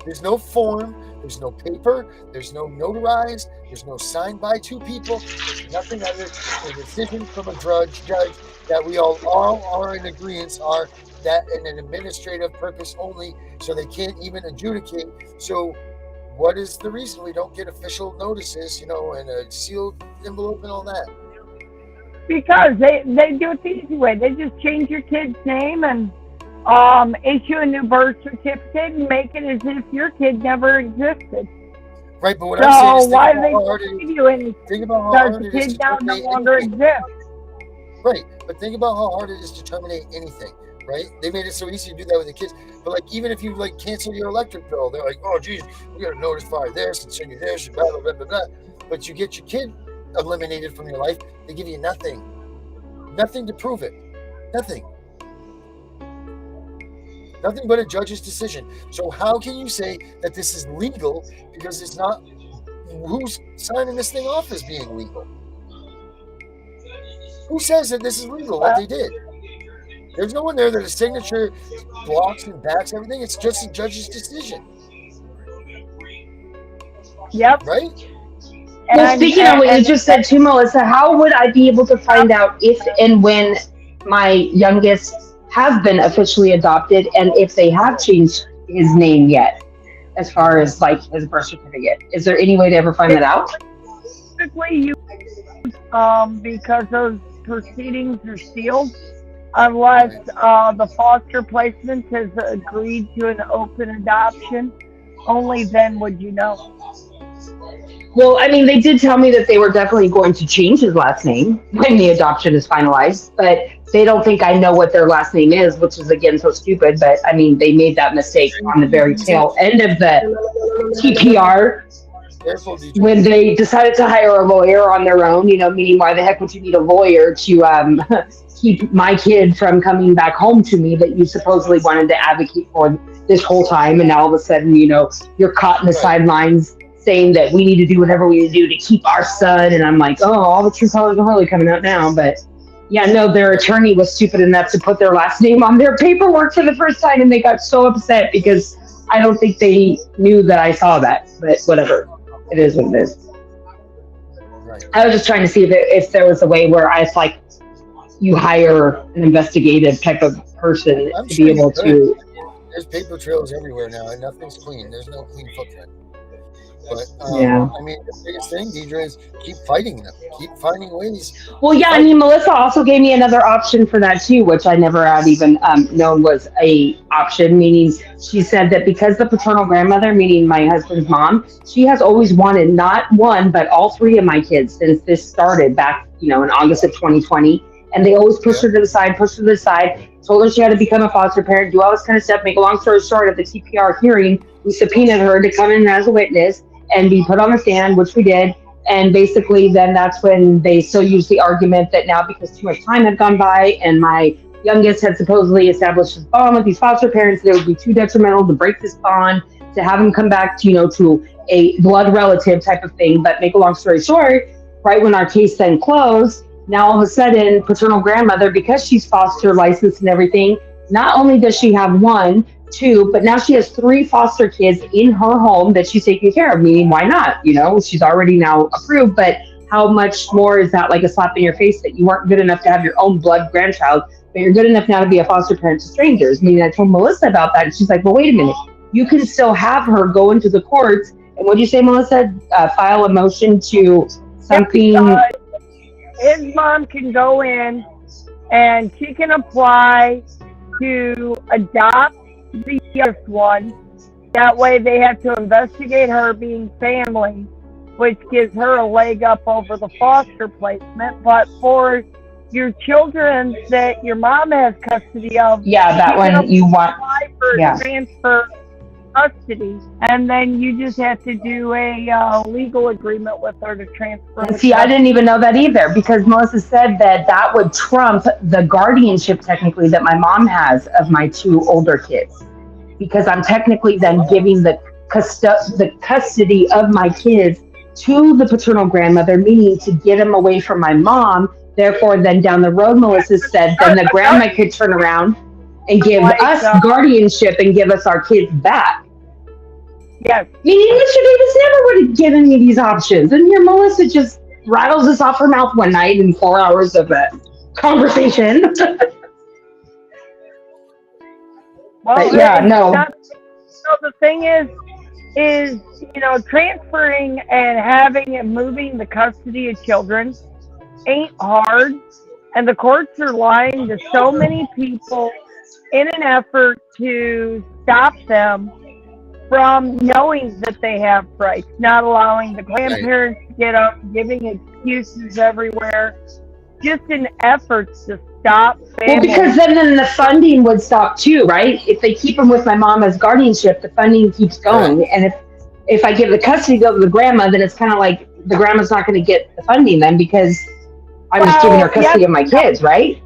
Speaker 1: There's no form, there's no paper, there's no notarized, there's no signed by two people, there's nothing other than a decision from a judge that we all are in agreement are that in an administrative purpose only, so they can't even adjudicate. So what is the reason we don't get official notices, and a sealed envelope and all that?
Speaker 2: Because they do it the easy way. They just change your kid's name and issue a new birth certificate and make it as if your kid never existed.
Speaker 1: Right, but what I'm saying is,
Speaker 2: why do they give you anything?
Speaker 1: Think about how
Speaker 2: Because
Speaker 1: hard
Speaker 2: the
Speaker 1: it is
Speaker 2: kid
Speaker 1: to
Speaker 2: now no
Speaker 1: terminate
Speaker 2: longer
Speaker 1: anything.
Speaker 2: exists.
Speaker 1: Right, but think about how hard it is to terminate anything. Right? They made it so easy to do that with the kids. But like, even if you cancel your electric bill, they're like, oh geez, we gotta notify this and send you this and blah blah blah blah blah. But you get your kid eliminated from your life, they give you nothing to prove it. Nothing but a judge's decision. So how can you say that this is legal, because it's not? Who's signing this thing off as being legal? Who says that this is legal, what they did? There's no one there that a signature blocks and backs everything. It's just a judge's decision.
Speaker 2: Yep.
Speaker 1: Right?
Speaker 4: Well, speaking of what you just said too, Melissa, how would I be able to find out if and when my youngest has been officially adopted, and if they have changed his name yet, as far as his birth certificate? Is there any way to ever find that out?
Speaker 2: Typically, you because those proceedings are sealed, unless the foster placement has agreed to an open adoption. Only then would you know.
Speaker 4: Well, I mean, they did tell me that they were definitely going to change his last name when the adoption is finalized, but they don't think I know what their last name is, which is, again, so stupid. But, I mean, they made that mistake on the very tail end of the TPR when they decided to hire a lawyer on their own, meaning why the heck would you need a lawyer to keep my kid from coming back home to me that you supposedly wanted to advocate for this whole time, and now all of a sudden, you're caught in the sidelines saying that we need to do whatever we need to do to keep our son. And I'm like, oh, all the true colors are really coming out now. But yeah, no, their attorney was stupid enough to put their last name on their paperwork for the first time, and they got so upset because I don't think they knew that I saw that. But whatever, it is what it is. Right. I was just trying to see if there was a way where you hire an investigative type of person to be able to.
Speaker 1: There's paper trails everywhere now, and nothing's clean. There's no clean footprint. But
Speaker 4: yeah.
Speaker 1: I mean, the biggest thing, Deidre, is keep fighting them. Keep finding ways.
Speaker 4: Well, yeah, I mean, Melissa also gave me another option for that too, which I never had even known was a option. Meaning, she said that because the paternal grandmother, meaning my husband's mom, she has always wanted not one but all three of my kids since this started back, in August of 2020. And they always pushed her to the side, told her she had to become a foster parent, do all this kind of stuff. Make a long story short, at the TPR hearing, we subpoenaed her to come in as a witness and be put on the stand, which we did. And basically then that's when they still use the argument that now because too much time had gone by and my youngest had supposedly established his bond with these foster parents, that it would be too detrimental to break this bond, to have him come back to, to a blood relative type of thing. But make a long story short, right when our case then closed, now all of a sudden, paternal grandmother, because she's foster licensed and everything, not only does she have 1, 2, but now she has 3 foster kids in her home that she's taking care of, meaning why not? She's already now approved, but how much more is that like a slap in your face that you weren't good enough to have your own blood grandchild, but you're good enough now to be a foster parent to strangers? Meaning I told Melissa about that, and she's like, well, wait a minute. You can still have her go into the courts, and what'd you say, Melissa? File a motion to something...
Speaker 2: His mom can go in and she can apply to adopt the youngest one. That way they have to investigate her being family, which gives her a leg up over the foster placement. But for your children that your mom has custody of,
Speaker 4: that one you want
Speaker 2: for transfer custody, and then you just have to do a legal agreement with her to transfer.
Speaker 4: And see, I didn't even know that either, because Melissa said that would trump the guardianship technically that my mom has of my 2 older kids, because I'm technically then giving the custody of my kids to the paternal grandmother, meaning to get them away from my mom. Therefore, then down the road, Melissa said, then the grandma could turn around and give
Speaker 2: Like,
Speaker 4: us guardianship and give us our kids back.
Speaker 2: yes.
Speaker 4: I mean, Mr. Davis never would have given me these options. And here, Melissa just rattles this off her mouth one night in 4 hours of a conversation.
Speaker 2: Well,
Speaker 4: But yeah, no.
Speaker 2: So the thing is, transferring and having and moving the custody of children ain't hard, and the courts are lying to so many people in an effort to stop them from knowing that they have rights, not allowing the grandparents to get up, giving excuses everywhere, just in efforts to stop families.
Speaker 4: Well, because then the funding would stop too, right? If they keep them with my mom as guardianship, the funding keeps going. Right. And if I give the custody to the grandma, then it's kind of like the grandma's not going to get the funding then because I'm just giving her custody of my kids, right?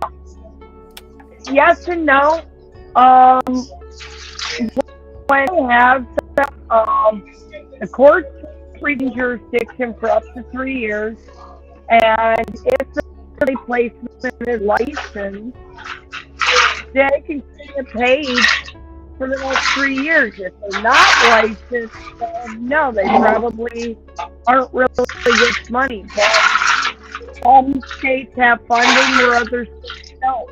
Speaker 2: Yes and no. When you have the court's reading jurisdiction for up to 3 years, and if the placement is licensed, they can get paid for the next 3 years. If they're not licensed, no, they probably aren't really getting money. But some states have funding where others don't.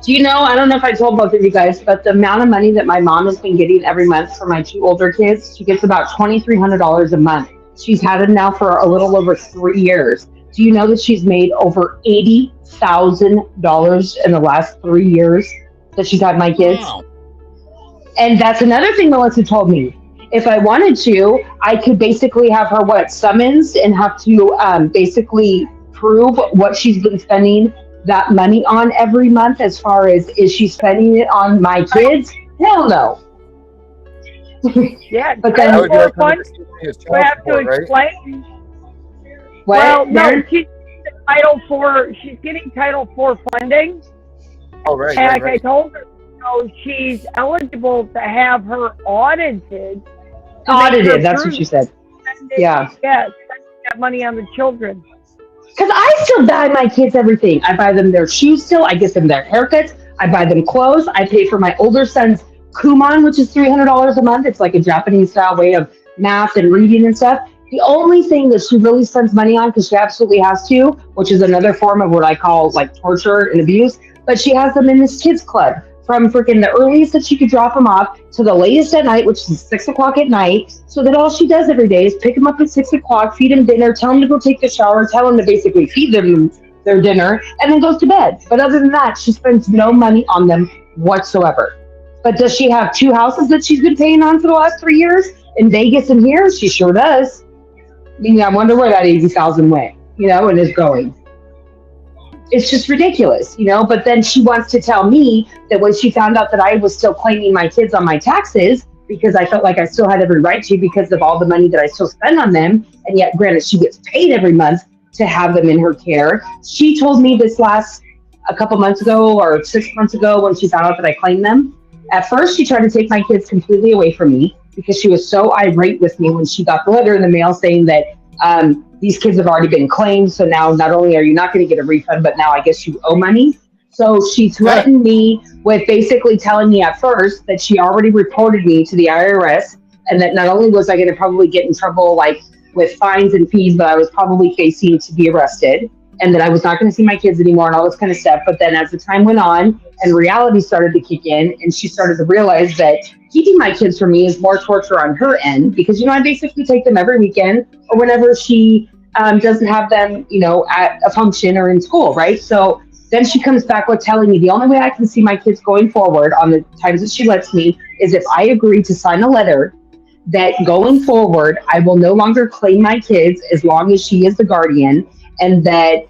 Speaker 4: Do you know, I don't know if I told both of you guys, but the amount of money that my mom has been getting every month for my 2 older kids, she gets about $2,300 a month. She's had it now for a little over 3 years. Do you know that she's made over $80,000 in the last 3 years that she's had my kids? Wow. And that's another thing Melissa told me. If I wanted to, I could basically have her summons and have to basically prove what she's been spending that money on every month. As far as, is she spending it on my kids? Hell no.
Speaker 2: Yeah,
Speaker 4: but then
Speaker 2: you have to explain. Well, no, she's getting Title IV funding.
Speaker 1: Oh, right.
Speaker 2: And I told her, she's eligible to have her audited.
Speaker 4: Audited, that's what she said. Yeah.
Speaker 2: Yes, that money on the children.
Speaker 4: Because I still buy my kids everything. I buy them their shoes still. I get them their haircuts. I buy them clothes. I pay for my older son's Kumon, which is $300 a month. It's like a Japanese style way of math and reading and stuff. The only thing that she really spends money on, because she absolutely has to, which is another form of what I call like torture and abuse, but she has them in this kids club from freaking the earliest that she could drop them off to the latest at night, which is 6 o'clock at night. So that all she does every day is pick them up at 6 o'clock, feed them dinner, tell them to go take the shower, tell them to basically feed them their dinner, and then goes to bed. But other than that, she spends no money on them whatsoever. But does she have 2 houses that she's been paying on for the last 3 years in Vegas and here? She sure does. I mean, I wonder where that 80,000 went, and is going. It's just ridiculous, but then she wants to tell me that when she found out that I was still claiming my kids on my taxes because I felt like I still had every right to because of all the money that I still spend on them, and yet granted she gets paid every month to have them in her care. She told me this a couple months ago or 6 months ago when she found out that I claimed them. At first she tried to take my kids completely away from me because she was so irate with me when she got the letter in the mail saying that these kids have already been claimed, so now not only are you not going to get a refund, but now I guess you owe money. So she threatened me with basically telling me at first that she already reported me to the IRS, and that not only was I going to probably get in trouble like with fines and fees, but I was probably facing to be arrested, and that I was not going to see my kids anymore and all this kind of stuff. But then as the time went on and reality started to kick in, and she started to realize that keeping my kids from me is more torture on her end because, I basically take them every weekend or whenever she doesn't have them, at a function or in school, right? So then she comes back with telling me the only way I can see my kids going forward on the times that she lets me is if I agree to sign a letter that going forward, I will no longer claim my kids as long as she is the guardian, and that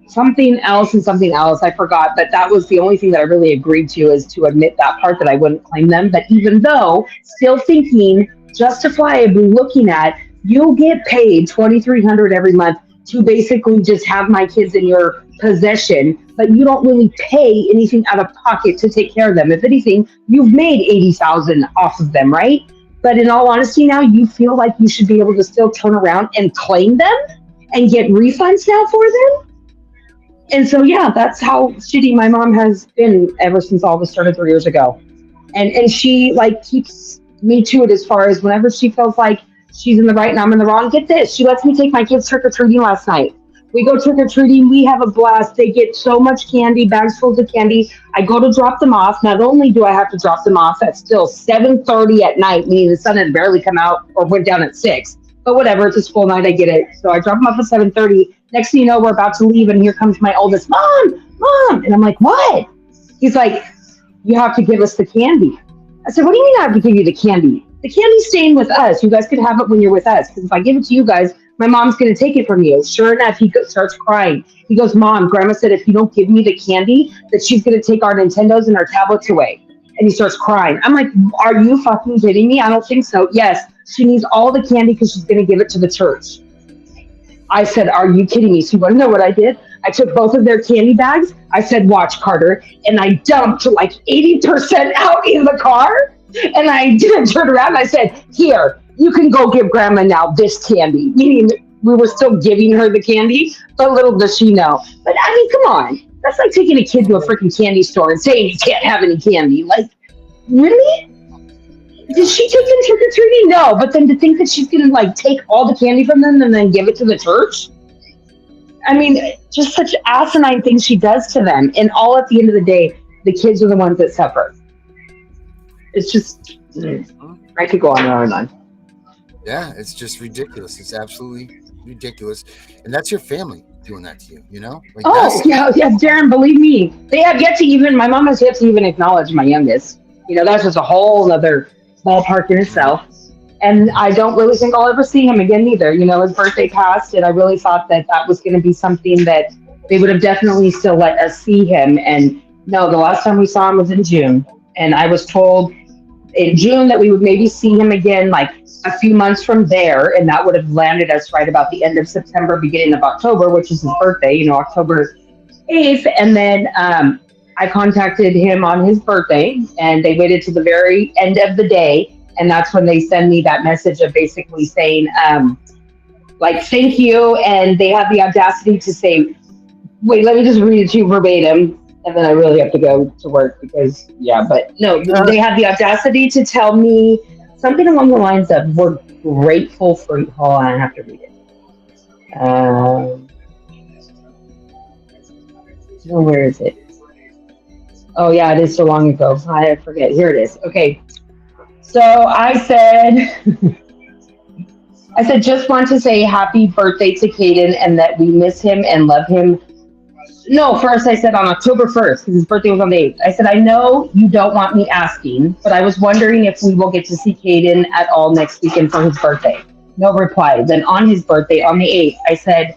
Speaker 4: something else, I forgot, but that was the only thing that I really agreed to, is to admit that part that I wouldn't claim them. But even though, still thinking, justifiably looking at, you'll get paid $2,300 every month to basically just have my kids in your possession, but you don't really pay anything out of pocket to take care of them. If anything, you've made $80,000 off of them, right? But in all honesty now, you feel like you should be able to still turn around and claim them and get refunds now for them? And so, yeah, that's how shitty my mom has been ever since all this started 3 years ago. And she like keeps me to it as far as whenever she feels like she's in the right and I'm in the wrong. Get this, she lets me take my kids trick or treating last night. We go trick or treating, we have a blast. They get so much candy, bags full of candy. I go to drop them off. Not only do I have to drop them off at still 7:30 at night, meaning the sun had barely come out or went down at 6. But whatever, it's a school night, I get it. So I drop them off at 7:30. Next thing you know, we're about to leave, and here comes my oldest, Mom, and I'm like, what? He's like, you have to give us the candy. I said, what do you mean I have to give you the candy? The candy's staying with us. You guys could have it when you're with us. Because if I give it to you guys, my mom's going to take it from you. Sure enough, starts crying. He goes, Mom, Grandma said if you don't give me the candy, that she's going to take our Nintendos and our tablets away. And he starts crying. I'm like, are you fucking kidding me? I don't think so. Yes, she needs all the candy because she's going to give it to the church. I said, are you kidding me? So you want to know what I did? I took both of their candy bags. I said, watch, Carter. And I dumped like 80% out in the car. And I didn't turn around. And I said, here, you can go give Grandma now this candy. Meaning we were still giving her the candy, but little does she know. But I mean, come on. That's like taking a kid to a freaking candy store and saying you can't have any candy. Like, really? Did she take them trick or treating? No, but then to think that she's gonna like take all the candy from them and then give it to the church? I mean, just such asinine things she does to them, and all at the end of the day, the kids are the ones that suffer. It's just, I could go on and on and on.
Speaker 1: Yeah, it's just ridiculous. It's absolutely ridiculous, and that's your family doing that to you. You know? Like
Speaker 4: yeah, Darren. Believe me, they have yet to even. My mom has yet to even acknowledge my youngest. You know, that's just a whole other ballpark in itself. And I don't really think I'll ever see him again either. You know, his birthday passed, and I really thought that was going to be something that they would have definitely still let us see him. And no, the last time we saw him was in June. And I was told in June that we would maybe see him again like a few months from there. And that would have landed us right about the end of September, beginning of October, which is his birthday, you know, October 8th. And then I contacted him on his birthday, and they waited to the very end of the day. And that's when they send me that message of basically saying, like, thank you. And they have the audacity to say, wait, let me just read it to you verbatim. And then I really have to go to work because, but no, they have the audacity to tell me something along the lines of, we're grateful for you. Hold on, I have to read it. Where is it? Oh, yeah, it is so long ago. I forget. Here it is. Okay. So I said, just want to say happy birthday to Caden and that we miss him and love him. No, first I said on October 1st, because his birthday was on the 8th. I said, I know you don't want me asking, but I was wondering if we will get to see Caden at all next weekend for his birthday. No reply. Then on his birthday, on the 8th, I said,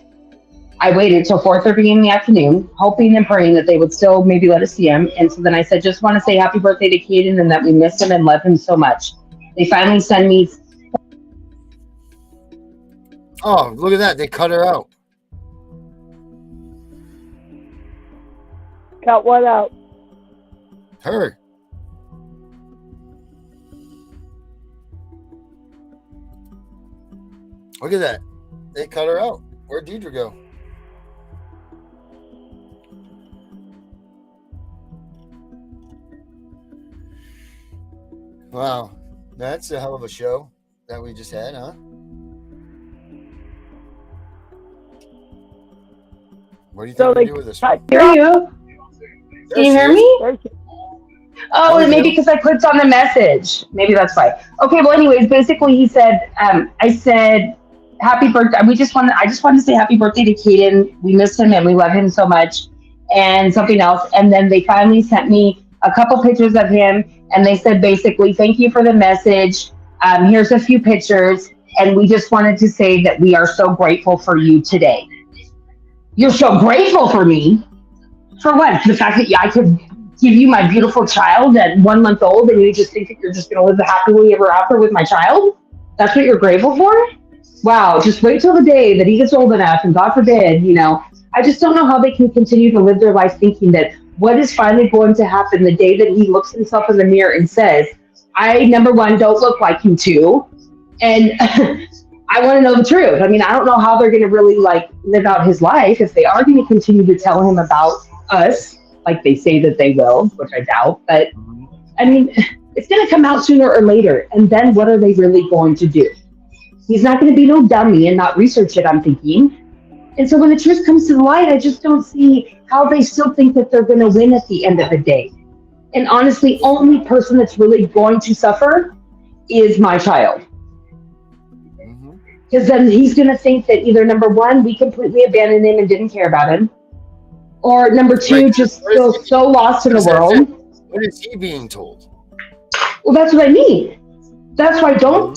Speaker 4: I waited till 4:30 in the afternoon, hoping and praying that they would still maybe let us see him. And so then I said, just want to say happy birthday to Caden and that we miss him and love him so much. They finally send me.
Speaker 1: Oh, look at that. They cut her out.
Speaker 2: Cut what out?
Speaker 1: Her. Look at that. They cut her out. Where'd Deidre go? Wow, that's a hell of a show that we just had, huh? What do you think we do with this one?
Speaker 4: Hear you? Can you hear me? Oh, maybe because I clicked on the message. Maybe that's why. Okay, well, anyways, basically he said, I said, happy birthday. I just wanted to say happy birthday to Caden. We miss him and we love him so much. And something else. And then they finally sent me a couple pictures of him. And they said, basically, thank you for the message. Here's a few pictures. And we just wanted to say that we are so grateful for you today. You're so grateful for me? For what? The fact that I could give you my beautiful child at 1 month old and you just think that you're just going to live happily ever after with my child? That's what you're grateful for? Wow, just wait till the day that he gets old enough and God forbid, I just don't know how they can continue to live their life thinking that what is finally going to happen the day that he looks himself in the mirror and says, I, number one, don't look like you two. And I want to know the truth. I mean, I don't know how they're going to really like live out his life if they are going to continue to tell him about us, like they say that they will, which I doubt. But I mean, it's going to come out sooner or later. And then what are they really going to do? He's not going to be no dummy and not research it, I'm thinking. And so when the truth comes to the light, I just don't see how they still think that they're going to win at the end of the day. And honestly, only person that's really going to suffer is my child. Because then he's going to think that either number one, we completely abandoned him and didn't care about him, or number two, just feels so lost in the world.
Speaker 1: What is he being told?
Speaker 4: Well, that's what I mean. That's why don't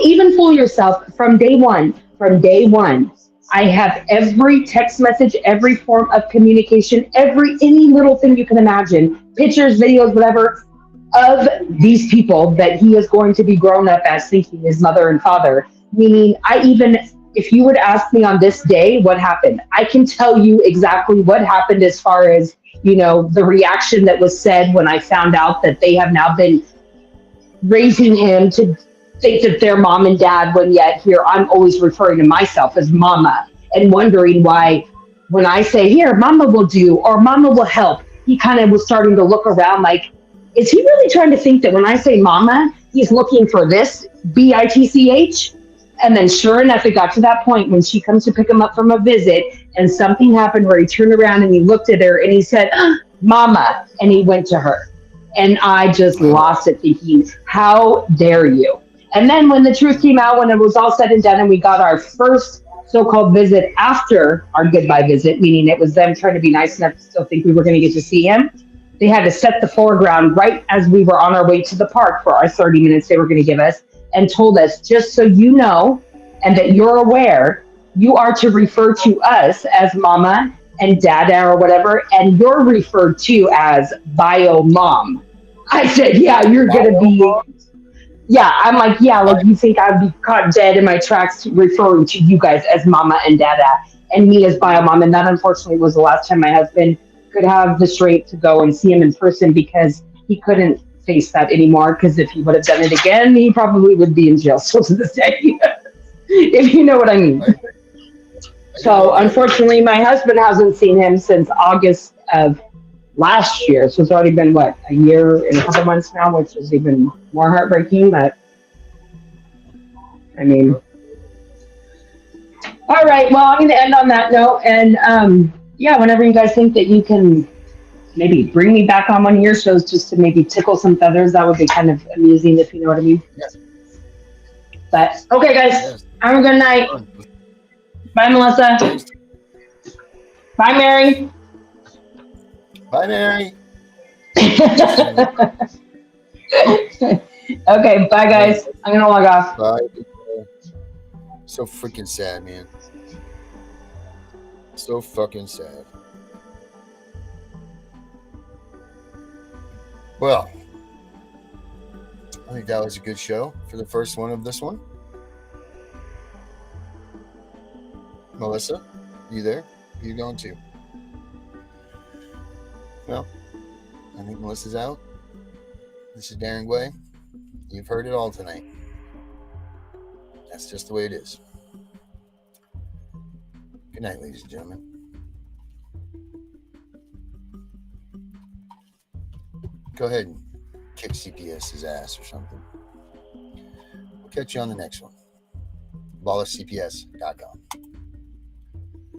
Speaker 4: even fool yourself from day one. From day one, I have every text message, every form of communication, any little thing you can imagine, pictures, videos, whatever, of these people that he is going to be grown up as thinking his mother and father. Meaning, if you would ask me on this day what happened, I can tell you exactly what happened as far as, the reaction that was said when I found out that they have now been raising him to think that they're mom and dad, when yet here I'm always referring to myself as mama and wondering why when I say, here, mama will do or mama will help, he kind of was starting to look around like, is he really trying to think that when I say mama, he's looking for this BITCH? And then sure enough, it got to that point when she comes to pick him up from a visit and something happened where he turned around and he looked at her and he said, mama, and he went to her. And I just lost it thinking, how dare you? And then when the truth came out, when it was all said and done and we got our first so-called visit after our goodbye visit, meaning it was them trying to be nice enough to still think we were going to get to see him, they had to set the foreground right as we were on our way to the park for our 30 minutes they were going to give us, and told us, just so you know and that you're aware, you are to refer to us as mama and dada or whatever, and you're referred to as bio mom. I said, yeah, you're going to be, yeah, I'm like, yeah, like you think I'd be caught dead in my tracks referring to you guys as mama and dada and me as bio mom. And that unfortunately was the last time my husband could have the strength to go and see him in person, because he couldn't face that anymore, because if he would have done it again, he probably would be in jail still to this day. If you know what I mean. So unfortunately, my husband hasn't seen him since August of last year. So it's already been, a year and a couple months now, which is even more heartbreaking. But I mean, all right. Well, I'm going to end on that note. And whenever you guys think that you can maybe bring me back on one of your shows just to maybe tickle some feathers, that would be kind of amusing, if you know what I mean.
Speaker 1: Yes.
Speaker 4: But okay, guys, have a good night. Bye, Melissa. Bye, Mary.
Speaker 1: Bye, Mary.
Speaker 4: Okay, bye, guys. I'm gonna log off.
Speaker 1: Bye. So freaking sad, man. So fucking sad. Well, I think that was a good show for the first one of this one. Melissa, you there? You going too? Well, I think Melissa's out. This is Darren Way. You've heard it all tonight. That's just the way it is. Good night, ladies and gentlemen. Go ahead and kick CPS's ass or something. We'll catch you on the next one. BallerCPS.com.